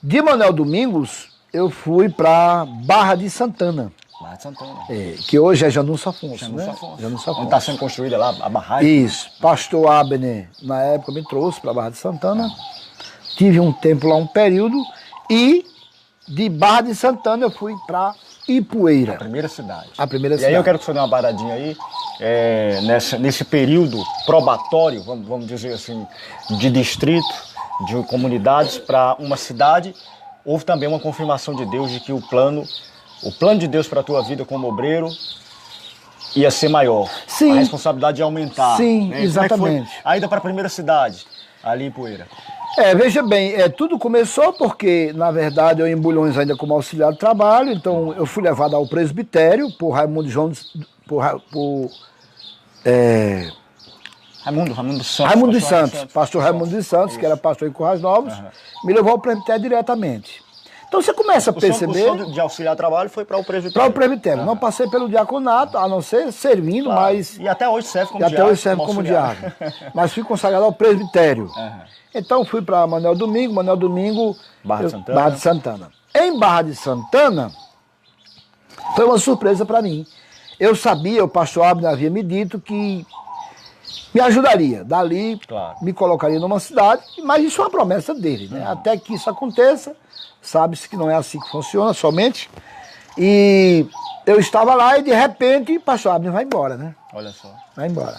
Speaker 2: De Manuel Domingos, eu fui para Barra de Santana,
Speaker 1: Barra de Santana.
Speaker 2: que hoje é Janus Afonso,
Speaker 1: Janus
Speaker 2: né?
Speaker 1: Afonso.
Speaker 2: Janus
Speaker 1: Onde
Speaker 2: Afonso.
Speaker 1: está sendo construída lá a barragem.
Speaker 2: Isso. Pastor Abner, na época, me trouxe para Barra de Santana. Tive um tempo lá, um período. E de Barra de Santana eu fui para Ipueira.
Speaker 1: Primeira cidade.
Speaker 2: A primeira
Speaker 1: E
Speaker 2: cidade.
Speaker 1: aí eu quero que você dê uma paradinha aí, nesse período probatório, vamos dizer assim, de distrito, de comunidades para uma cidade, houve também uma confirmação de Deus de que o plano de Deus para a tua vida como obreiro ia ser maior.
Speaker 2: Sim.
Speaker 1: A responsabilidade ia aumentar.
Speaker 2: Sim,
Speaker 1: né?
Speaker 2: exatamente.
Speaker 1: Como é que foi a ida para a primeira cidade, ali em Poeira?
Speaker 2: Veja bem, tudo começou porque, na verdade, eu em Bulhões ainda como auxiliar de trabalho, então eu fui levado ao presbitério por Raimundo Jones,
Speaker 1: Raimundo dos Santos.
Speaker 2: Raimundo dos Santos, pastor Raimundo dos Santos, que era pastor em Currais Novos, me levou ao presbitério diretamente. Então você começa a perceber...
Speaker 1: O senhor de auxiliar de trabalho foi para o presbitério.
Speaker 2: Para o presbitério. Não passei pelo diaconato, a não ser servindo,
Speaker 1: Claro.
Speaker 2: mas...
Speaker 1: E até hoje serve como
Speaker 2: E
Speaker 1: diácono.
Speaker 2: até hoje serve como diácono. Mas fui consagrado ao presbitério. Então fui para Manuel Domingo,
Speaker 1: Barra de Santana.
Speaker 2: Barra de Santana. Em Barra de Santana, foi uma surpresa para mim. Eu sabia, o pastor Abner havia me dito que me ajudaria. Dali,
Speaker 1: Claro.
Speaker 2: me colocaria numa cidade, mas isso é uma promessa dele, né? Até que isso aconteça, sabe-se que não é assim que funciona somente. E eu estava lá e de repente o pastor Abner vai embora, né?
Speaker 1: Olha só.
Speaker 2: Vai embora.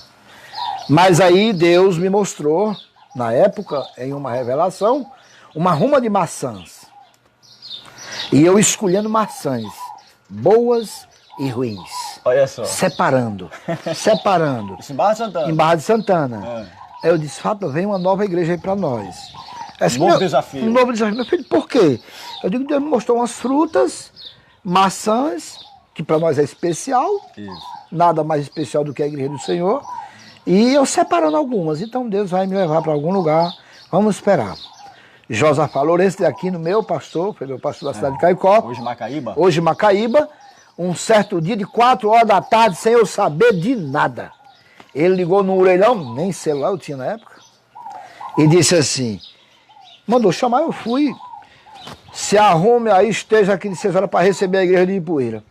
Speaker 2: Mas aí Deus me mostrou, na época, em uma revelação, uma ruma de maçãs. E eu escolhendo maçãs, boas e ruins.
Speaker 1: Olha só.
Speaker 2: Separando.
Speaker 1: Isso em Barra de Santana.
Speaker 2: Em Barra de Santana. Aí eu disse, Fátima, vem uma nova igreja aí para nós.
Speaker 1: Novo desafio.
Speaker 2: Um novo desafio. Meu filho, por quê? Eu digo, Deus me mostrou umas frutas, maçãs, que para nós é especial.
Speaker 1: Isso.
Speaker 2: Nada mais especial do que a igreja do Senhor. E eu separando algumas. Então Deus vai me levar para algum lugar. Vamos esperar. Josafá Lourenço de Aquino, meu pastor, foi meu pastor da cidade de Caicó.
Speaker 1: Hoje Macaíba.
Speaker 2: Hoje Macaíba. Um certo dia de 4 horas da tarde, sem eu saber de nada. Ele ligou no orelhão, nem celular eu tinha na época, e disse assim, mandou chamar, eu fui. Se arrume aí, esteja aqui de 6 horas para receber a igreja de Ipueira.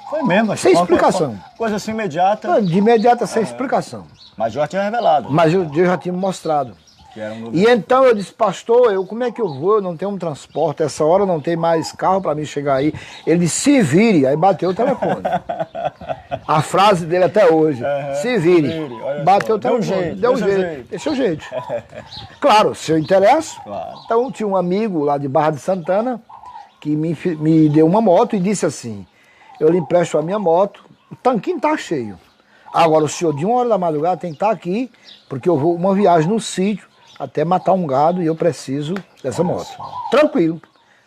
Speaker 1: Foi mesmo.
Speaker 2: Sem explicação.
Speaker 1: Coisa assim imediata.
Speaker 2: De imediato, sem explicação.
Speaker 1: Mas já tinha revelado.
Speaker 2: Mas Deus já tinha me mostrado.
Speaker 1: Que era um novo...
Speaker 2: E então eu disse, pastor, como é que eu vou? Eu não tenho um transporte, essa hora não tem mais carro para mim chegar aí. Ele disse, se vire. Aí bateu o telefone. A frase dele até hoje, se vire. Bateu o telefone. Deu um jeito. Esse é o jeito. Claro, se eu interesso.
Speaker 1: Claro.
Speaker 2: Então tinha um amigo lá de Barra de Santana que me deu uma moto e disse assim, eu lhe empresto a minha moto, o tanquinho está cheio. Agora o senhor de 1 hora da madrugada tem que estar aqui, porque eu vou uma viagem no sítio, até matar um gado e eu preciso dessa moto. Tranquilo.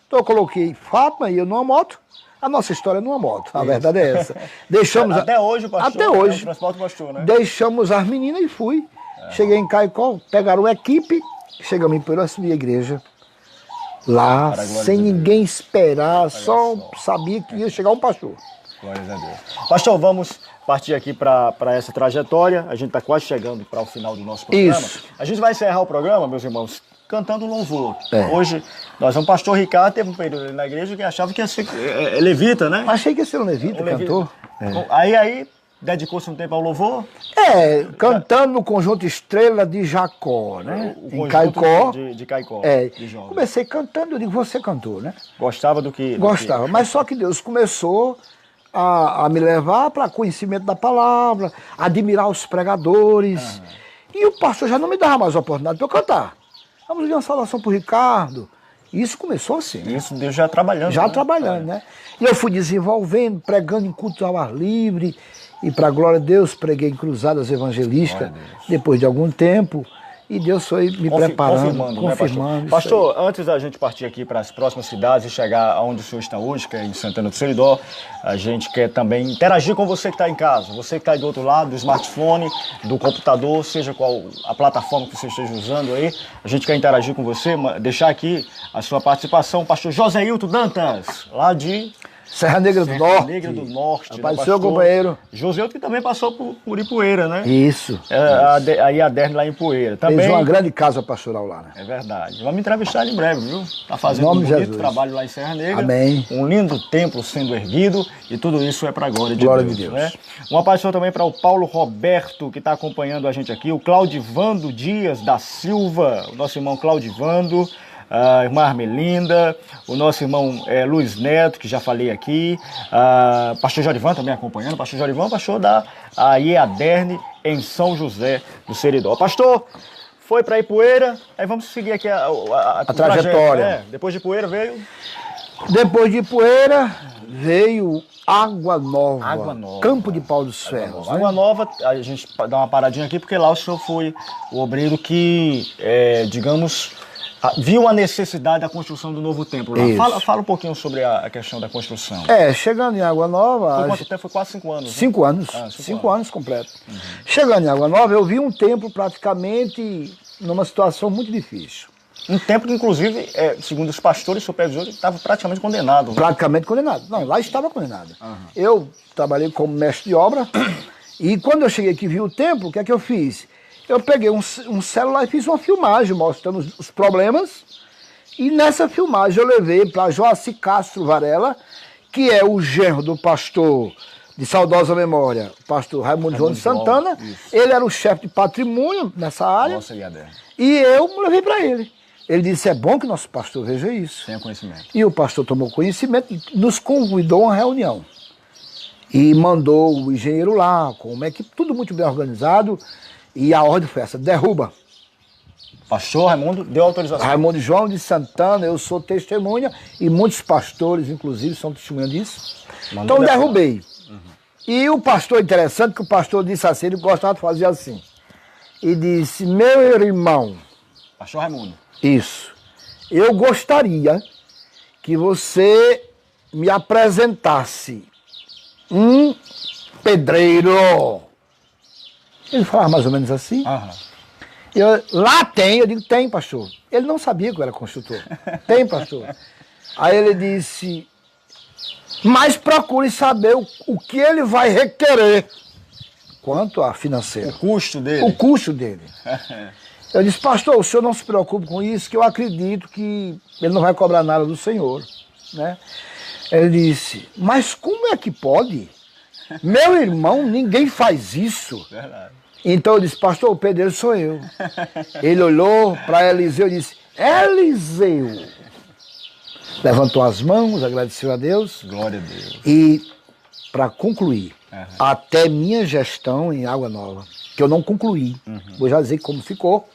Speaker 2: Então eu coloquei Fátima e eu numa moto. A nossa história é numa moto, a verdade é essa. Deixamos
Speaker 1: Até hoje o pastor.
Speaker 2: Até hoje.
Speaker 1: O transporte do pastor, né?
Speaker 2: Deixamos as meninas e fui. Cheguei em Caicó, pegaram a equipe, chegamos em Peru, assumi a igreja. Lá,
Speaker 1: Para a glória
Speaker 2: sem
Speaker 1: de Deus.
Speaker 2: ninguém esperar, só sabia que ia chegar um pastor.
Speaker 1: Glórias a Deus. Pastor, vamos partir aqui para essa trajetória. A gente está quase chegando para o final do nosso programa.
Speaker 2: Isso.
Speaker 1: A gente vai encerrar o programa, meus irmãos, cantando louvor.
Speaker 2: É.
Speaker 1: Hoje, o pastor Ricardo teve um período ali na igreja que achava que ia ser levita, né?
Speaker 2: Achei que ia ser um levita, cantor.
Speaker 1: Aí dedicou-se um tempo ao louvor.
Speaker 2: Cantando no conjunto Estrela de Jacó, né?
Speaker 1: O
Speaker 2: Em
Speaker 1: conjunto
Speaker 2: Caicó.
Speaker 1: de Caicó. De jovens.
Speaker 2: Comecei cantando, eu digo, você cantou, né?
Speaker 1: Gostava do que...
Speaker 2: Gostava, mas só que Deus começou a me levar para conhecimento da palavra, admirar os pregadores. E o pastor já não me dava mais oportunidade para eu cantar. Vamos ver uma saudação para o Ricardo. Isso começou assim.
Speaker 1: Isso, Deus já trabalhando.
Speaker 2: Já trabalhando, né? E eu fui desenvolvendo, pregando em culto ao ar livre. E para a glória de Deus, preguei em cruzadas evangelísticas depois de algum tempo. E Deus foi me preparando, confirmando.
Speaker 1: Né, pastor, antes da gente partir aqui para as próximas cidades e chegar aonde o senhor está hoje, que é em Santana do Seridó, a gente quer também interagir com você que está em casa, você que está do outro lado do smartphone, do computador, seja qual a plataforma que você esteja usando aí, a gente quer interagir com você, deixar aqui a sua participação, pastor Joséilton Dantas, lá de
Speaker 2: Serra Negra do Norte.
Speaker 1: Negra do Norte.
Speaker 2: Rapaz, seu companheiro.
Speaker 1: Joséilton, que também passou por Ipueira, né?
Speaker 2: Isso.
Speaker 1: Aí a Derne lá em Ipueira. Também
Speaker 2: fez uma grande casa pastoral lá, né?
Speaker 1: É verdade. Vamos entrevistar ele em breve, viu? Está fazendo um bonito trabalho lá em Serra Negra.
Speaker 2: Amém.
Speaker 1: Um lindo templo sendo erguido e tudo isso é para a glória de Deus. Né? Uma paixão também para o Paulo Roberto, que está acompanhando a gente aqui. O Claudivando Dias da Silva, o nosso irmão Claudivando. A irmã Armelinda, o nosso irmão Luiz Neto, que já falei aqui, pastor Jorivan também acompanhando, pastor Jorivan, pastor da IEADERN em São José do Seridó. Pastor, foi para Ipueira, aí vamos seguir aqui a
Speaker 2: trajetória.
Speaker 1: Depois de Ipueira veio?
Speaker 2: Depois de Ipueira veio Água Nova, Campo de Pau dos Ferros.
Speaker 1: Água Nova, a gente dá uma paradinha aqui, porque lá o senhor foi o obreiro que, digamos, viu a necessidade da construção do novo templo lá. Fala um pouquinho sobre a questão da construção.
Speaker 2: Chegando em Água Nova...
Speaker 1: Foi quanto tempo? Foi quase 5 anos.
Speaker 2: 5 anos. 5 anos completos. Chegando em Água Nova, eu vi um templo praticamente numa situação muito difícil.
Speaker 1: Um templo que, inclusive, segundo os pastores supervisores, estava praticamente condenado. Né?
Speaker 2: Praticamente condenado. Não, lá estava condenado. Eu trabalhei como mestre de obra e quando eu cheguei aqui e vi o templo, o que é que eu fiz? Eu peguei um celular e fiz uma filmagem mostrando os problemas. E nessa filmagem eu levei para Joaci Castro Varela, que é o genro do pastor de saudosa memória, o pastor Raimundo João de Santana. Ele era o chefe de patrimônio nessa área. E eu levei para ele. Ele disse, é bom que nosso pastor veja isso.
Speaker 1: Tenha conhecimento.
Speaker 2: E o pastor tomou conhecimento e nos convidou a uma reunião. E mandou o engenheiro lá, com uma equipe, tudo muito bem organizado. E a ordem foi essa, derruba.
Speaker 1: Pastor Raimundo deu autorização.
Speaker 2: Raimundo João de Santana, eu sou testemunha, e muitos pastores, inclusive, são testemunhas disso. Então derrubei. E o pastor, interessante, que o pastor disse assim, ele gostava de fazer assim. E disse, meu irmão...
Speaker 1: Pastor Raimundo.
Speaker 2: Isso. Eu gostaria que você me apresentasse um pedreiro... Ele falava mais ou menos assim. Lá tem, eu digo, tem, pastor. Ele não sabia que eu era construtor. Tem, pastor. Aí ele disse, mas procure saber o que ele vai requerer quanto a financeiro.
Speaker 1: O custo dele.
Speaker 2: O custo dele. Eu disse, pastor, o senhor não se preocupe com isso, que eu acredito que ele não vai cobrar nada do senhor. Né? Ele disse, mas como é que pode? Meu irmão, ninguém faz isso.
Speaker 1: Verdade.
Speaker 2: Então eu disse, pastor, o pedreiro sou eu. Ele olhou para Eliseu e disse, Eliseu. Levantou as mãos, agradeceu a Deus.
Speaker 1: Glória a Deus.
Speaker 2: E, para concluir, até minha gestão em Água Nova, que eu não concluí, vou já dizer como ficou,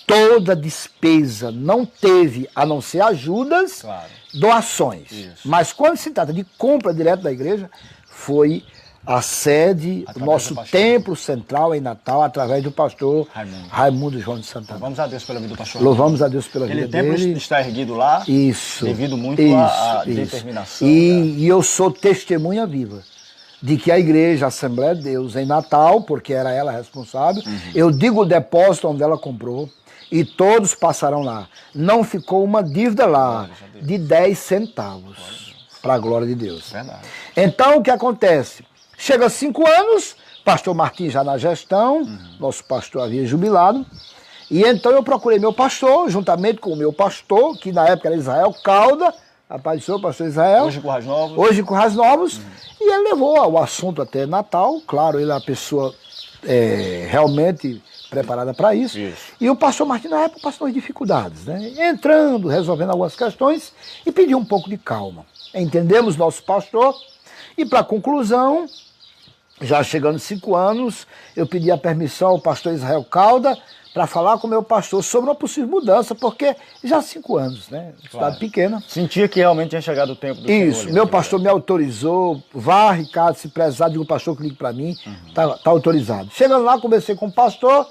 Speaker 2: toda despesa não teve, a não ser ajudas, doações. Isso. Mas quando se trata de compra direto da igreja, foi... a sede, o nosso templo central em Natal, através do pastor Raimundo João de Santana.
Speaker 1: Louvamos a Deus pela vida do pastor.
Speaker 2: Louvamos a Deus pela vida dele.
Speaker 1: Aquele templo está erguido lá, devido muito à determinação.
Speaker 2: E eu sou testemunha viva de que a igreja, a Assembleia de Deus, em Natal, porque era ela responsável, eu digo o depósito onde ela comprou, e todos passarão lá. Não ficou uma dívida lá de 10 centavos, para a glória de Deus.
Speaker 1: Verdade.
Speaker 2: Então, o que acontece? Chega 5 anos, pastor Martins já na gestão, nosso pastor havia jubilado, e então eu procurei meu pastor, juntamente com o meu pastor, que na época era Israel Calda, apareceu o pastor Israel.
Speaker 1: Hoje em Currais Novos.
Speaker 2: Hoje em Currais Novos, e ele levou o assunto até Natal, claro, ele é uma pessoa realmente preparada para isso. E o pastor Martins, na época, passou as dificuldades, né? Entrando, resolvendo algumas questões, e pediu um pouco de calma. Entendemos nosso pastor. E para conclusão, já chegando 5 anos, eu pedi a permissão ao pastor Israel Calda para falar com o meu pastor sobre uma possível mudança, porque já há 5 anos, né? Cidade pequena.
Speaker 1: Sentia que realmente tinha chegado o tempo do
Speaker 2: Isso,
Speaker 1: Senhor,
Speaker 2: meu pastor me autorizou, vá, Ricardo, se prezar, diga o pastor que ligue para mim, tá autorizado. Chegando lá, conversei com o pastor,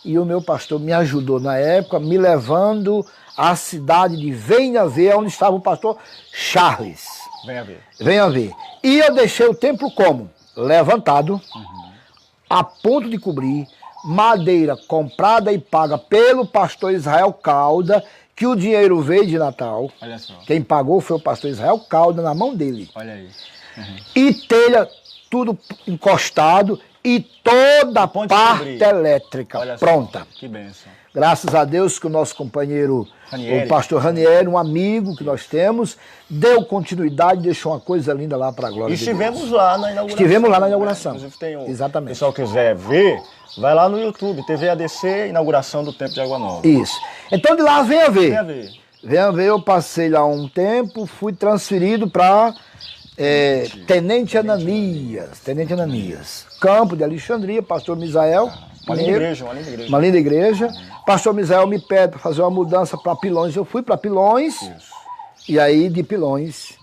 Speaker 2: e o meu pastor me ajudou na época, me levando à cidade de Venha Ver, onde estava o pastor Charles.
Speaker 1: Venha ver.
Speaker 2: Venha Ver. E eu deixei o templo como? Levantado, a ponto de cobrir, madeira comprada e paga pelo pastor Israel Calda, que o dinheiro veio de Natal.
Speaker 1: Olha só.
Speaker 2: Quem pagou foi o pastor Israel Calda, na mão dele.
Speaker 1: Olha aí.
Speaker 2: E telha, tudo encostado, e toda a
Speaker 1: ponte
Speaker 2: parte elétrica
Speaker 1: Olha só.
Speaker 2: pronta.
Speaker 1: Que bênção.
Speaker 2: Graças a Deus que o nosso companheiro,
Speaker 1: Ranieri.
Speaker 2: o pastor Ranieri, um amigo que nós temos, deu continuidade, deixou uma coisa linda lá para a glória
Speaker 1: E
Speaker 2: de Deus.
Speaker 1: estivemos lá na inauguração.
Speaker 2: Estivemos lá na inauguração.
Speaker 1: Inclusive tem o
Speaker 2: Exatamente.
Speaker 1: pessoal quiser ver, vai lá no YouTube, TV ADC, inauguração do Templo de Água Nova.
Speaker 2: Isso. Então de lá venha ver.
Speaker 1: Venha ver.
Speaker 2: Venha ver, eu passei lá um tempo, fui transferido para Tenente Ananias. Tenente Ananias. Campo de Alexandria, pastor Misael.
Speaker 1: Uma linda igreja, uma linda igreja.
Speaker 2: Uma linda igreja. Pastor Misael me pede para fazer uma mudança para Pilões. Eu fui para Pilões.
Speaker 1: Isso.
Speaker 2: E aí de Pilões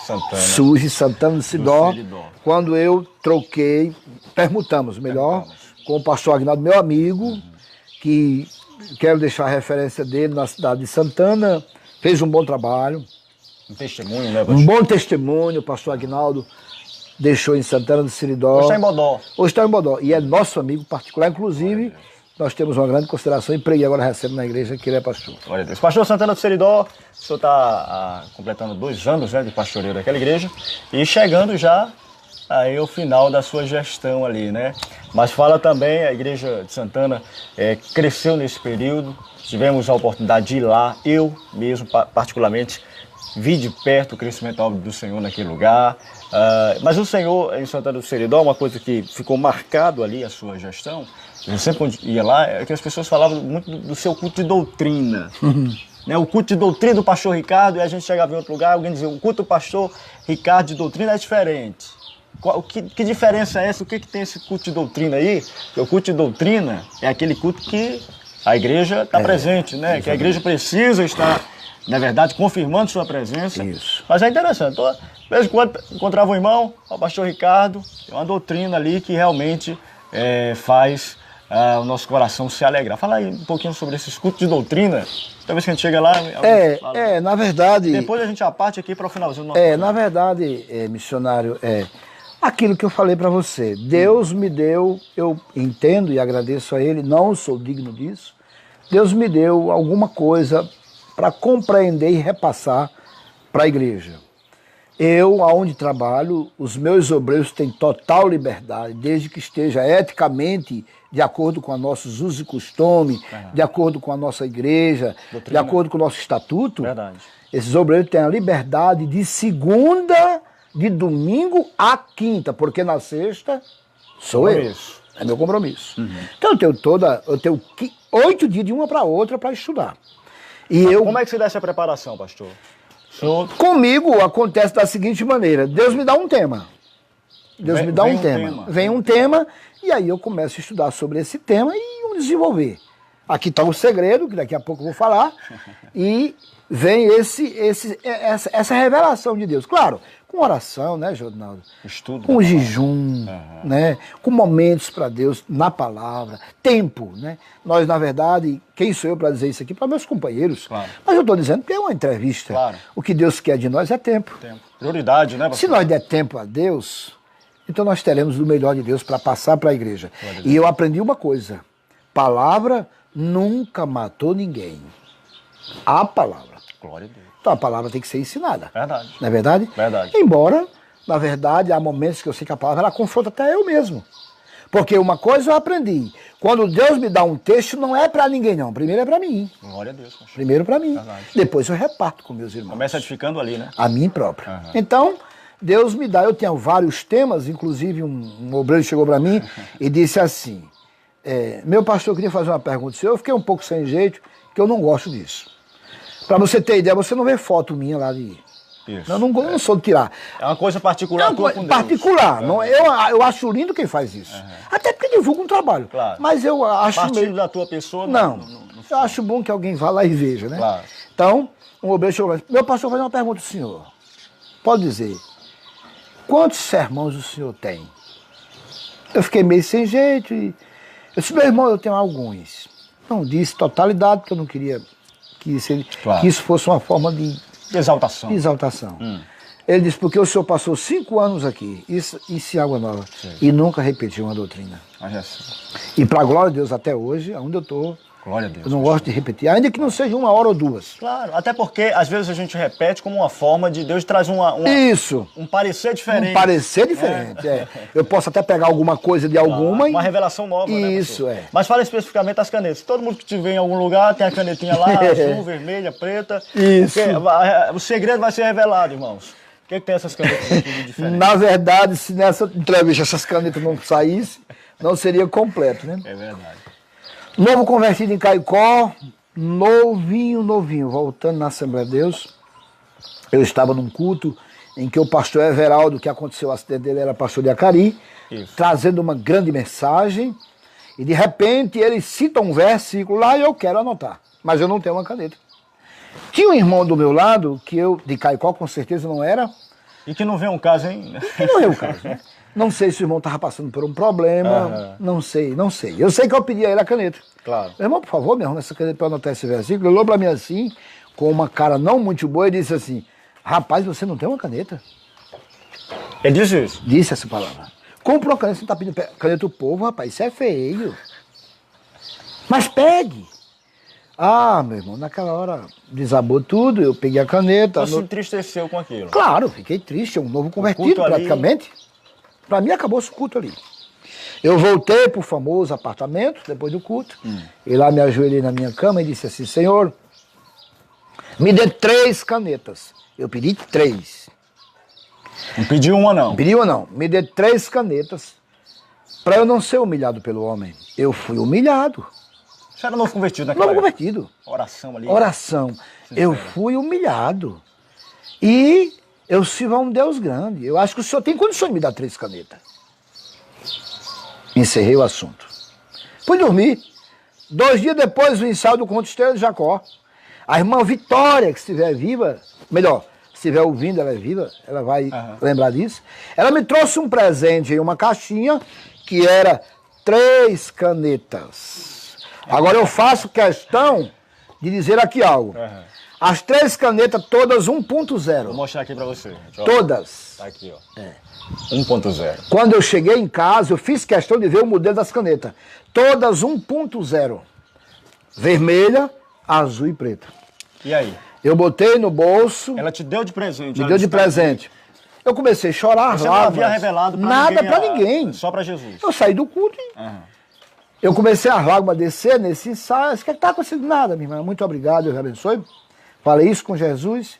Speaker 1: Santana.
Speaker 2: surge Santana do Sidó.
Speaker 1: Seridó.
Speaker 2: Quando eu troquei, permutamos melhor, com o pastor Aguinaldo, meu amigo, que quero deixar a referência dele na cidade de Santana, fez um bom trabalho,
Speaker 1: Um testemunho, né,
Speaker 2: um
Speaker 1: pastor?
Speaker 2: bom testemunho, o pastor Aguinaldo deixou em Santana do Seridó.
Speaker 1: Hoje está em Bodó.
Speaker 2: Hoje está em Bodó. E é nosso amigo particular, inclusive, nós temos uma grande consideração e preguei agora recebe na igreja que ele é pastor.
Speaker 1: Glória a Deus. Pastor Santana do Seridó, o senhor está completando 2 anos, né, de pastoreio daquela igreja e chegando já aí ao final da sua gestão ali, né? Mas fala também, a igreja de Santana cresceu nesse período, tivemos a oportunidade de ir lá, eu mesmo particularmente vi de perto o crescimento óbvio do Senhor naquele lugar. Mas o Senhor em Santana do Seridó, uma coisa que ficou marcado ali a sua gestão, eu sempre ia lá, é que as pessoas falavam muito do seu culto de doutrina. Né, o culto de doutrina do pastor Ricardo, e a gente chegava em outro lugar, alguém dizia, o culto do pastor Ricardo de doutrina é diferente. Que diferença é essa? O que tem esse culto de doutrina aí? Porque o culto de doutrina é aquele culto que a igreja está presente, né? Exatamente. Que a igreja precisa estar, na verdade, confirmando sua presença.
Speaker 2: Isso.
Speaker 1: Mas é interessante. Então, de vez em quando encontrava um irmão, o pastor Ricardo, tem uma doutrina ali que realmente faz o nosso coração se alegrar. Fala aí um pouquinho sobre esses cultos de doutrina. Talvez que a gente chega lá...
Speaker 2: na verdade...
Speaker 1: Depois a gente parte aqui para o finalzinho do nosso programa.
Speaker 2: Na verdade, missionário, aquilo que eu falei para você. Deus me deu, eu entendo e agradeço a Ele, não sou digno disso. Deus me deu alguma coisa para compreender e repassar para a igreja. Eu, aonde trabalho, os meus obreiros têm total liberdade, desde que esteja eticamente de acordo com os nossos usos e costumes, de acordo com a nossa igreja, doutrina, de acordo com o nosso estatuto.
Speaker 1: Verdade.
Speaker 2: Esses obreiros têm a liberdade de segunda, de domingo a quinta, porque na sexta sou eu. É meu compromisso. Então eu tenho 8 dias de uma para outra para estudar.
Speaker 1: Como é que se dá essa preparação, pastor?
Speaker 2: Comigo acontece da seguinte maneira, Deus me dá um tema. Vem um tema, e aí eu começo a estudar sobre esse tema e desenvolver. Aqui está o segredo, que daqui a pouco eu vou falar, e vem essa revelação de Deus. Claro, com oração, né, Jornaldo?
Speaker 1: Estudo.
Speaker 2: Com jejum, né? Com momentos para Deus na palavra, tempo, né? Nós, na verdade, quem sou eu para dizer isso aqui? Para meus companheiros.
Speaker 1: Claro.
Speaker 2: Mas eu estou dizendo que é uma entrevista.
Speaker 1: Claro.
Speaker 2: O que Deus quer de nós é tempo.
Speaker 1: Prioridade, né, pastor?
Speaker 2: Se nós der tempo a Deus, então nós teremos o melhor de Deus para passar para a igreja. E eu aprendi uma coisa, palavra nunca matou ninguém. A palavra.
Speaker 1: Glória a Deus.
Speaker 2: Então a palavra tem que ser ensinada.
Speaker 1: Verdade.
Speaker 2: Não é verdade?
Speaker 1: Verdade.
Speaker 2: Embora, na verdade, há momentos que eu sei que a palavra ela confronta até eu mesmo. Porque uma coisa eu aprendi. Quando Deus me dá um texto, não é para ninguém não. Primeiro é para mim.
Speaker 1: Glória a Deus. Pastor.
Speaker 2: Primeiro para mim.
Speaker 1: Verdade.
Speaker 2: Depois eu reparto com meus irmãos.
Speaker 1: Começa edificando ali, né?
Speaker 2: A mim próprio. Então, Deus me dá, eu tenho vários temas, inclusive um obreiro chegou para mim e disse assim, meu pastor, eu queria fazer uma pergunta. Eu fiquei um pouco sem jeito, que eu não gosto disso. Para você ter ideia, você não vê foto minha lá de
Speaker 1: Isso.
Speaker 2: Eu não sou de tirar.
Speaker 1: É uma coisa particular.
Speaker 2: É uma coisa particular. Não, eu acho lindo quem faz isso. Até porque divulga um trabalho.
Speaker 1: Claro.
Speaker 2: Mas eu acho...
Speaker 1: Partindo da tua pessoa...
Speaker 2: Não. Eu acho bom que alguém vá lá e veja, né?
Speaker 1: Claro.
Speaker 2: Então, um obreiro chegou lá. Meu pastor, faz uma pergunta ao senhor. Pode dizer, quantos sermões o senhor tem? Eu fiquei meio sem jeito e... Eu disse, meu irmão, eu tenho alguns. Não disse totalidade, porque eu não queria que isso fosse uma forma de
Speaker 1: exaltação.
Speaker 2: Ele disse, porque o senhor passou 5 anos aqui, isso em Água Nova, e nunca repetiu uma doutrina. E para a glória de Deus, até hoje, onde eu estou,
Speaker 1: glória a Deus.
Speaker 2: Eu não gosto de repetir, ainda que não seja 1 hora ou 2.
Speaker 1: Claro, até porque às vezes a gente repete como uma forma de Deus traz
Speaker 2: Isso.
Speaker 1: Um parecer diferente.
Speaker 2: Um parecer diferente, Eu posso até pegar alguma coisa de alguma
Speaker 1: uma revelação nova,
Speaker 2: Isso,
Speaker 1: né, Mas fala especificamente das canetas. Todo mundo que te vê em algum lugar tem a canetinha lá, azul, vermelha, preta.
Speaker 2: Isso.
Speaker 1: O segredo vai ser revelado, irmãos. O que tem essas canetas aqui de diferente?
Speaker 2: Na verdade, se nessa entrevista essas canetas não saíssem, não seria completo, né?
Speaker 1: É verdade.
Speaker 2: Novo convertido em Caicó, novinho, voltando na Assembleia de Deus. Eu estava num culto em que o pastor Everaldo, que aconteceu o acidente dele, era pastor de Acari, trazendo uma grande mensagem, e de repente ele cita um versículo lá e eu quero anotar, mas eu não tenho uma caneta. Tinha um irmão do meu lado, que eu, de Caicó, com certeza não era.
Speaker 1: E que não vê um caso, hein?
Speaker 2: E não é o caso, né? Não sei se o irmão estava passando por um problema, não sei. Eu sei que eu pedi a ele a caneta.
Speaker 1: Claro.
Speaker 2: Meu irmão, por favor, me arruma essa caneta para anotar esse versículo. Ele olhou para mim assim, com uma cara não muito boa, e disse assim, rapaz, você não tem uma caneta?
Speaker 1: Ele disse isso?
Speaker 2: Disse essa palavra. Compra uma caneta, você não está pedindo caneta do povo, rapaz, isso é feio. Mas pegue. Ah, meu irmão, naquela hora desabou tudo, eu peguei a caneta.
Speaker 1: Você se entristeceu com aquilo?
Speaker 2: Claro, fiquei triste, é um novo convertido praticamente. Para mim acabou o culto ali. Eu voltei para o famoso apartamento, depois do culto, e lá me ajoelhei na minha cama e disse assim, Senhor, me dê 3 canetas. Eu pedi 3.
Speaker 1: Não pediu uma, não?
Speaker 2: Pedi uma, não. Me dê 3 canetas para eu não ser humilhado pelo homem. Eu fui humilhado.
Speaker 1: Você era novo convertido naquela
Speaker 2: época? Novo convertido.
Speaker 1: Oração ali.
Speaker 2: Oração. Eu fui humilhado. E eu sirvo a um Deus grande. Eu acho que o senhor tem condições de me dar 3 canetas. Encerrei o assunto. Fui dormir. 2 dias depois, o ensaio do Conto Estrela de Jacó. A irmã Vitória, que estiver viva, melhor, se estiver ouvindo, ela é viva, ela vai lembrar disso. Ela me trouxe um presente em uma caixinha que era 3 canetas. Agora eu faço questão de dizer aqui algo. As 3 canetas, todas 1.0.
Speaker 1: Vou mostrar aqui pra você.
Speaker 2: Todas.
Speaker 1: Tá aqui, ó. 1.0.
Speaker 2: Quando eu cheguei em casa, eu fiz questão de ver o modelo das canetas. Todas 1.0. Vermelha, azul e preta.
Speaker 1: E aí?
Speaker 2: Eu botei no bolso.
Speaker 1: Ela te deu de presente.
Speaker 2: Me deu de presente. Eu comecei a chorar.
Speaker 1: Você não havia revelado pra
Speaker 2: nada para ninguém.
Speaker 1: Só para Jesus.
Speaker 2: Eu saí do culto e... Eu comecei as lágrimas a descer nesse ensaio. O que está acontecendo? Nada, minha irmã. Muito obrigado, Deus abençoe. Falei isso com Jesus.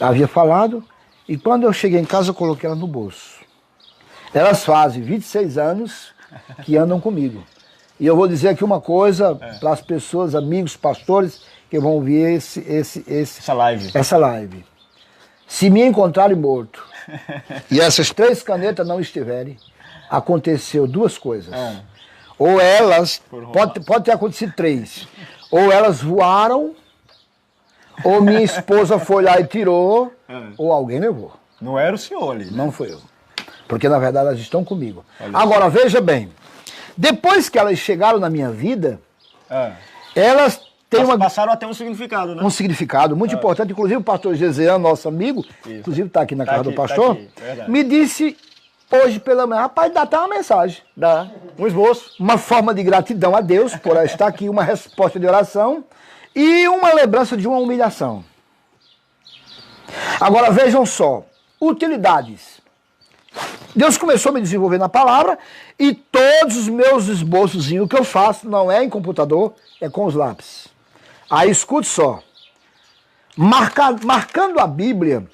Speaker 2: Havia falado. E quando eu cheguei em casa, eu coloquei ela no bolso. Elas fazem 26 anos que andam comigo. E eu vou dizer aqui uma coisa para as pessoas, amigos, pastores, que vão ver essa live. Se me encontrarem morto e essas 3 canetas não estiverem, aconteceu 2 coisas. Ou elas, pode ter acontecido 3, ou elas voaram, ou minha esposa foi lá e tirou, ou alguém levou.
Speaker 1: Não era o senhor ali.
Speaker 2: Não foi eu. Porque na verdade elas estão comigo. Agora, veja bem, depois que elas chegaram na minha vida, elas têm
Speaker 1: passaram a ter um significado, né?
Speaker 2: Um significado muito importante. Inclusive o pastor Geseano, nosso amigo, inclusive está aqui na casa do pastor, me disse hoje pela manhã, rapaz, dá até uma mensagem.
Speaker 1: Dá. Um esboço.
Speaker 2: Uma forma de gratidão a Deus por estar aqui, uma resposta de oração e uma lembrança de uma humilhação. Agora vejam só, utilidades. Deus começou a me desenvolver na palavra e todos os meus esboços que eu faço não é em computador, é com os lápis. Aí escute só, marcando a Bíblia,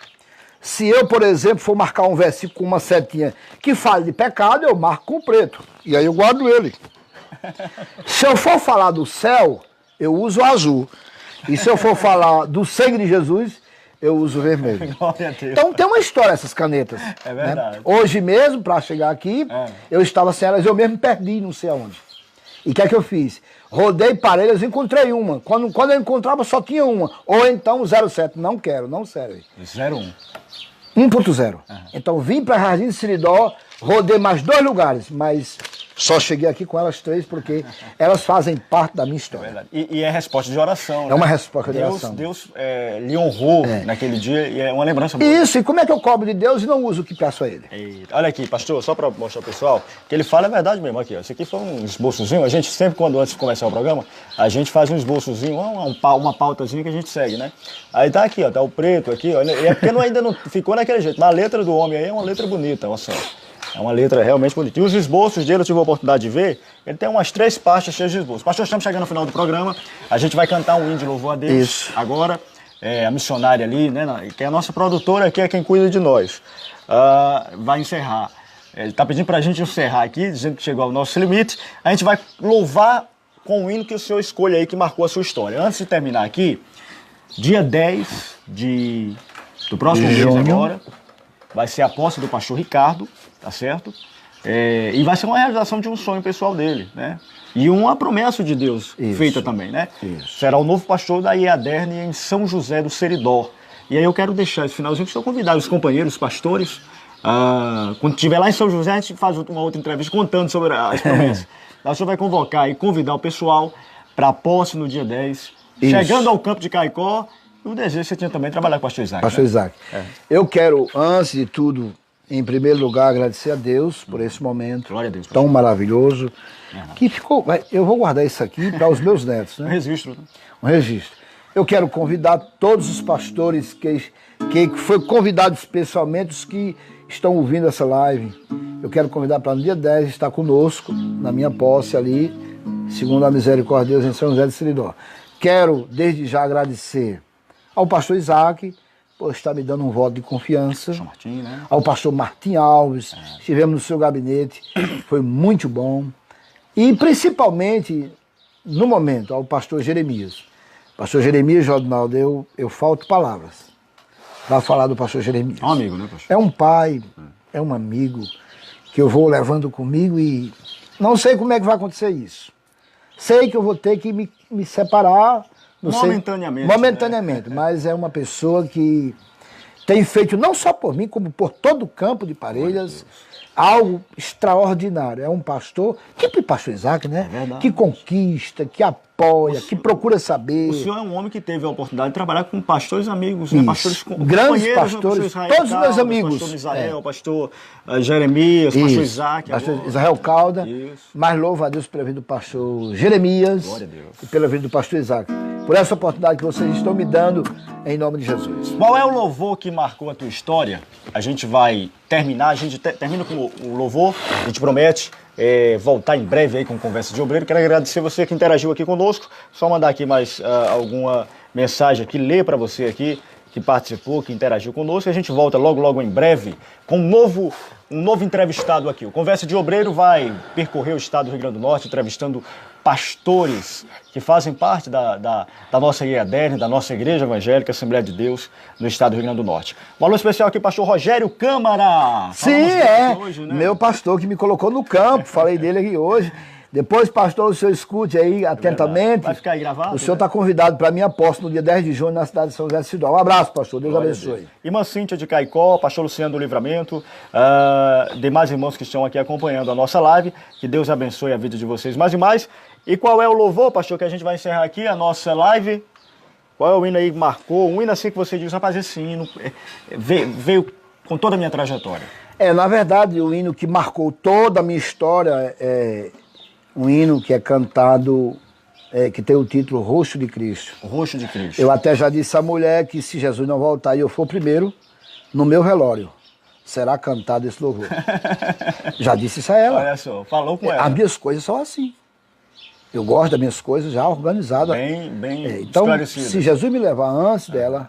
Speaker 2: se eu, por exemplo, for marcar um versículo com uma setinha que fale de pecado, eu marco com preto, e aí eu guardo ele. Se eu for falar do céu, eu uso o azul, e se eu for falar do sangue de Jesus, eu uso vermelho.
Speaker 1: Glória a Deus.
Speaker 2: Então tem uma história essas canetas.
Speaker 1: É verdade.
Speaker 2: Né? Hoje mesmo, para chegar aqui, eu estava sem elas, eu mesmo perdi, não sei aonde. E o que é que eu fiz? Rodei parelhas, encontrei uma. Quando eu encontrava, só tinha uma. Ou então 07. Não quero, não serve.
Speaker 1: 01.
Speaker 2: 1.0. Então vim para Jardim de Seridó, rodei mais 2 lugares, mas só cheguei aqui com elas 3 porque elas fazem parte da minha história.
Speaker 1: Verdade. E é resposta de oração, né?
Speaker 2: É uma resposta de oração.
Speaker 1: Deus lhe honrou naquele dia e é uma lembrança boa.
Speaker 2: Isso, e como é que eu cobro de Deus e não uso o que peço a ele?
Speaker 1: Eita. Olha aqui, pastor, só para mostrar ao pessoal, que ele fala é verdade mesmo aqui. Ó. Isso aqui foi um esboçozinho. A gente sempre, antes de começar o programa, a gente faz um esboçozinho, uma pautazinha que a gente segue, né? Aí tá aqui, ó, tá o preto aqui, ó. E é porque ainda não ficou naquele jeito. Mas a letra do homem aí é uma letra bonita, olha só. É uma letra realmente bonita. E os esboços dele, eu tive a oportunidade de ver, ele tem umas 3 pastas cheias de esboços. Pastor, estamos chegando no final do programa, a gente vai cantar um hino de louvor a Deus.
Speaker 2: Isso.
Speaker 1: Agora, a missionária ali, né, que é a nossa produtora aqui, é quem cuida de nós, vai encerrar. Ele está pedindo para a gente encerrar aqui, dizendo que chegou ao nosso limite. A gente vai louvar com o hino que o senhor escolhe aí, que marcou a sua história. Antes de terminar aqui, dia 10 do próximo mês agora, vai ser a posse do pastor Ricardo, tá certo? E vai ser uma realização de um sonho pessoal dele, né? E uma promessa de Deus feita também, né? Isso. Será o novo pastor da IADERN em São José do Seridó. E aí eu quero deixar esse finalzinho para o senhor convidar os companheiros, os pastores. Quando estiver lá em São José, a gente faz uma outra entrevista contando sobre as promessas. O senhor vai convocar e convidar o pessoal para a posse no dia 10. Isso. Chegando ao campo de Caicó, o desejo você tinha também de trabalhar com o pastor Isaac.
Speaker 2: Pastor Isaac. Eu quero, antes de tudo, em primeiro lugar, agradecer a Deus por esse momento.
Speaker 1: Glória a Deus,
Speaker 2: tão maravilhoso. Que ficou. Eu vou guardar isso aqui para os meus netos, né?
Speaker 1: Um registro.
Speaker 2: Um registro. Eu quero convidar todos os pastores que foi convidado especialmente, os que estão ouvindo essa live. Eu quero convidar para no dia 10 estar conosco, na minha posse ali, segundo a misericórdia de Deus, em São José de Seridó. Quero, desde já, agradecer ao pastor Isaac, por estar me dando um voto de confiança.
Speaker 1: Martim, né?
Speaker 2: Ao pastor Martim Alves, estivemos no seu gabinete, foi muito bom. E principalmente, no momento, ao pastor Jeremias. Pastor Jeremias, Jodinaldo, eu falto palavras para falar do pastor Jeremias.
Speaker 1: É um amigo, né, pastor?
Speaker 2: É um pai, é um amigo que eu vou levando comigo e não sei como é que vai acontecer isso. Sei que eu vou ter que me separar.
Speaker 1: Momentaneamente.
Speaker 2: Momentaneamente, né? Mas é uma pessoa que tem feito, não só por mim, como por todo o campo de Parelhas, algo extraordinário. É um pastor, tipo o pastor Isaac, né? Que conquista, que apoia, que procura saber.
Speaker 1: O senhor é um homem que teve a oportunidade de trabalhar com pastores amigos, né? Pastores
Speaker 2: grandes pastores,
Speaker 1: Israel
Speaker 2: todos os meus amigos.
Speaker 1: Pastor Israel, pastor Jeremias, pastor Isaac.
Speaker 2: Pastor Israel Calda. Mas louvo a Deus pela vida do pastor Jeremias.
Speaker 1: Glória a Deus.
Speaker 2: E pela vida do pastor Isaac. Por essa oportunidade que vocês estão me dando, em nome de Jesus.
Speaker 1: Qual é o louvor que marcou a tua história? A gente vai terminar, a gente termina com o louvor, a gente promete voltar em breve aí com Conversa de Obreiro. Quero agradecer você que interagiu aqui conosco, só mandar aqui mais alguma mensagem aqui, ler para você aqui, que participou, que interagiu conosco. A gente volta logo em breve com um novo entrevistado aqui. O Conversa de Obreiro vai percorrer o estado do Rio Grande do Norte, entrevistando pastores que fazem parte da nossa IADERN, da nossa Igreja Evangélica Assembleia de Deus no estado do Rio Grande do Norte. Um alô especial aqui, pastor Rogério Câmara.
Speaker 2: Sim, hoje, né? Meu pastor que me colocou no campo, falei dele aqui hoje. Depois, pastor, o senhor escute aí atentamente.
Speaker 1: Vai ficar aí gravado?
Speaker 2: O senhor está convidado para a minha posse no dia 10 de junho na cidade de São José de Seridó. Um abraço, pastor. Deus abençoe.
Speaker 1: Irmã Cíntia de Caicó, pastor Luciano do Livramento, demais irmãos que estão aqui acompanhando a nossa live. Que Deus abençoe a vida de vocês mais e mais. E qual é o louvor, pastor, que a gente vai encerrar aqui a nossa live? Qual é o hino aí que marcou? Um hino assim que você diz, rapaz, esse hino veio com toda a minha trajetória.
Speaker 2: Na verdade, o hino que marcou toda a minha história é um hino que é cantado, que tem o título Rosto de Cristo.
Speaker 1: O Rosto de Cristo.
Speaker 2: Eu até já disse à mulher que se Jesus não voltar e eu for primeiro, no meu velório será cantado esse louvor. Já disse isso a ela.
Speaker 1: Olha só, falou com ela.
Speaker 2: As minhas coisas são assim. Eu gosto das minhas coisas já organizadas.
Speaker 1: Bem
Speaker 2: então,
Speaker 1: esclarecido.
Speaker 2: Se Jesus me levar antes dela,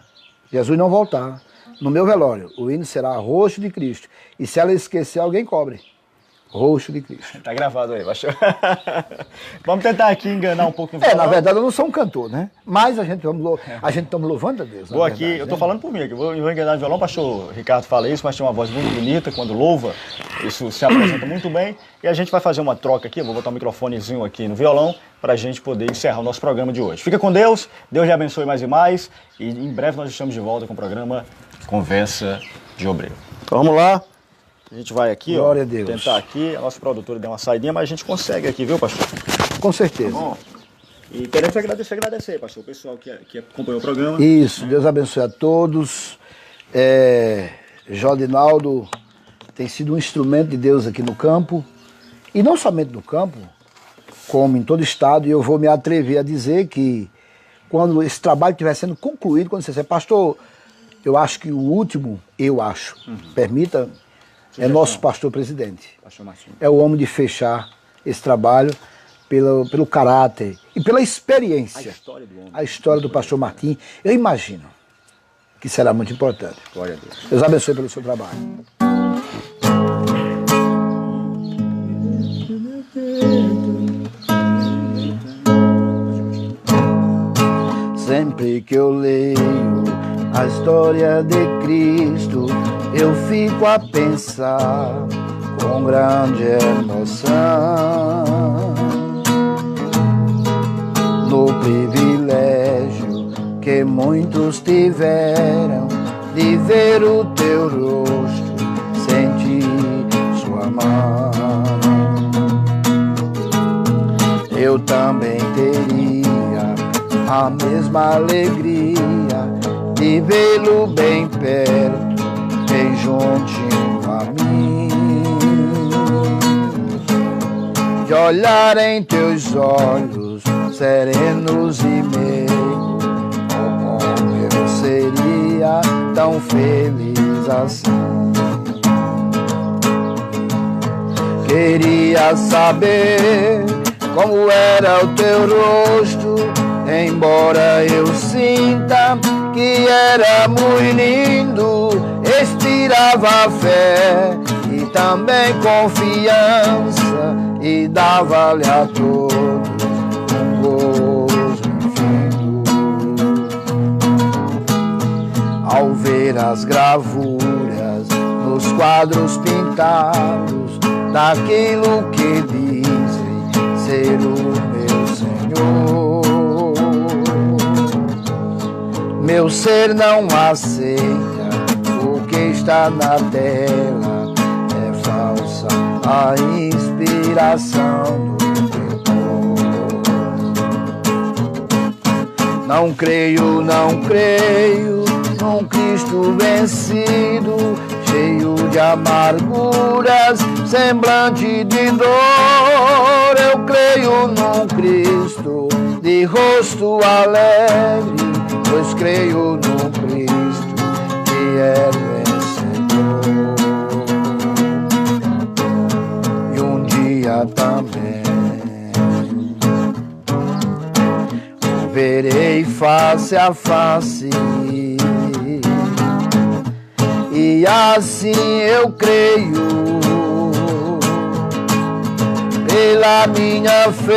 Speaker 2: Jesus não voltar, no meu velório, o hino será Rosto de Cristo. E se ela esquecer, alguém cobre. rosto de Cristo.
Speaker 1: Tá gravado aí, pastor. Vamos tentar aqui enganar um pouco.
Speaker 2: Na verdade eu não sou um cantor, né? Mas a gente estamos louvando a Deus.
Speaker 1: Vou aqui, eu tô falando por mim aqui, vou enganar de violão, o pastor Ricardo fala isso, mas tem uma voz muito bonita quando louva, isso se apresenta muito bem, e a gente vai fazer uma troca aqui, eu vou botar um microfonezinho aqui no violão, pra gente poder encerrar o nosso programa de hoje. Fica com Deus, Deus lhe abençoe mais e mais, e em breve nós estamos de volta com o programa Conversa de Obreiro. Então vamos lá. A gente vai aqui,
Speaker 2: Glória
Speaker 1: ó,
Speaker 2: a Deus.
Speaker 1: tentar aqui, a nossa produtora deu uma saidinha, mas a gente consegue aqui, viu, pastor?
Speaker 2: Com certeza.
Speaker 1: Bom, e queremos agradecer, pastor, o pessoal que acompanhou o programa.
Speaker 2: Isso, Deus abençoe a todos. Jodinaldo tem sido um instrumento de Deus aqui no campo, e não somente no campo, como em todo o estado, e eu vou me atrever a dizer que quando esse trabalho estiver sendo concluído, quando você disser, pastor, eu acho que o último, permita, é nosso pastor presidente.
Speaker 1: Pastor Martinho.
Speaker 2: É o homem de fechar esse trabalho pelo caráter e pela experiência.
Speaker 1: A história do homem.
Speaker 2: A história do pastor Martim, eu imagino que será muito importante.
Speaker 1: Glória a Deus.
Speaker 2: Deus abençoe pelo seu trabalho. Sempre que eu leio a história de Cristo, eu fico a pensar com grande emoção no privilégio que muitos tiveram de ver o teu rosto, sentir sua mão. Eu também teria a mesma alegria de vê-lo bem perto, bem juntinho a mim, de olhar em teus olhos serenos e meigos, oh, como eu seria tão feliz assim. Queria saber como era o teu rosto, embora eu sinta que era muito lindo, inspirava fé e também confiança, e dava-lhe a todos um gozo infinito. Ao ver as gravuras nos quadros pintados daquilo que dizem ser o meu Senhor, meu ser não aceita o que está na tela, é falsa a inspiração do teu povo. Não creio num Cristo vencido, cheio de amarguras, semblante de dor. Eu creio num Cristo de rosto alegre, pois creio num Cristo que é vencedor. E um dia também o verei face a face, e assim eu creio pela minha fé.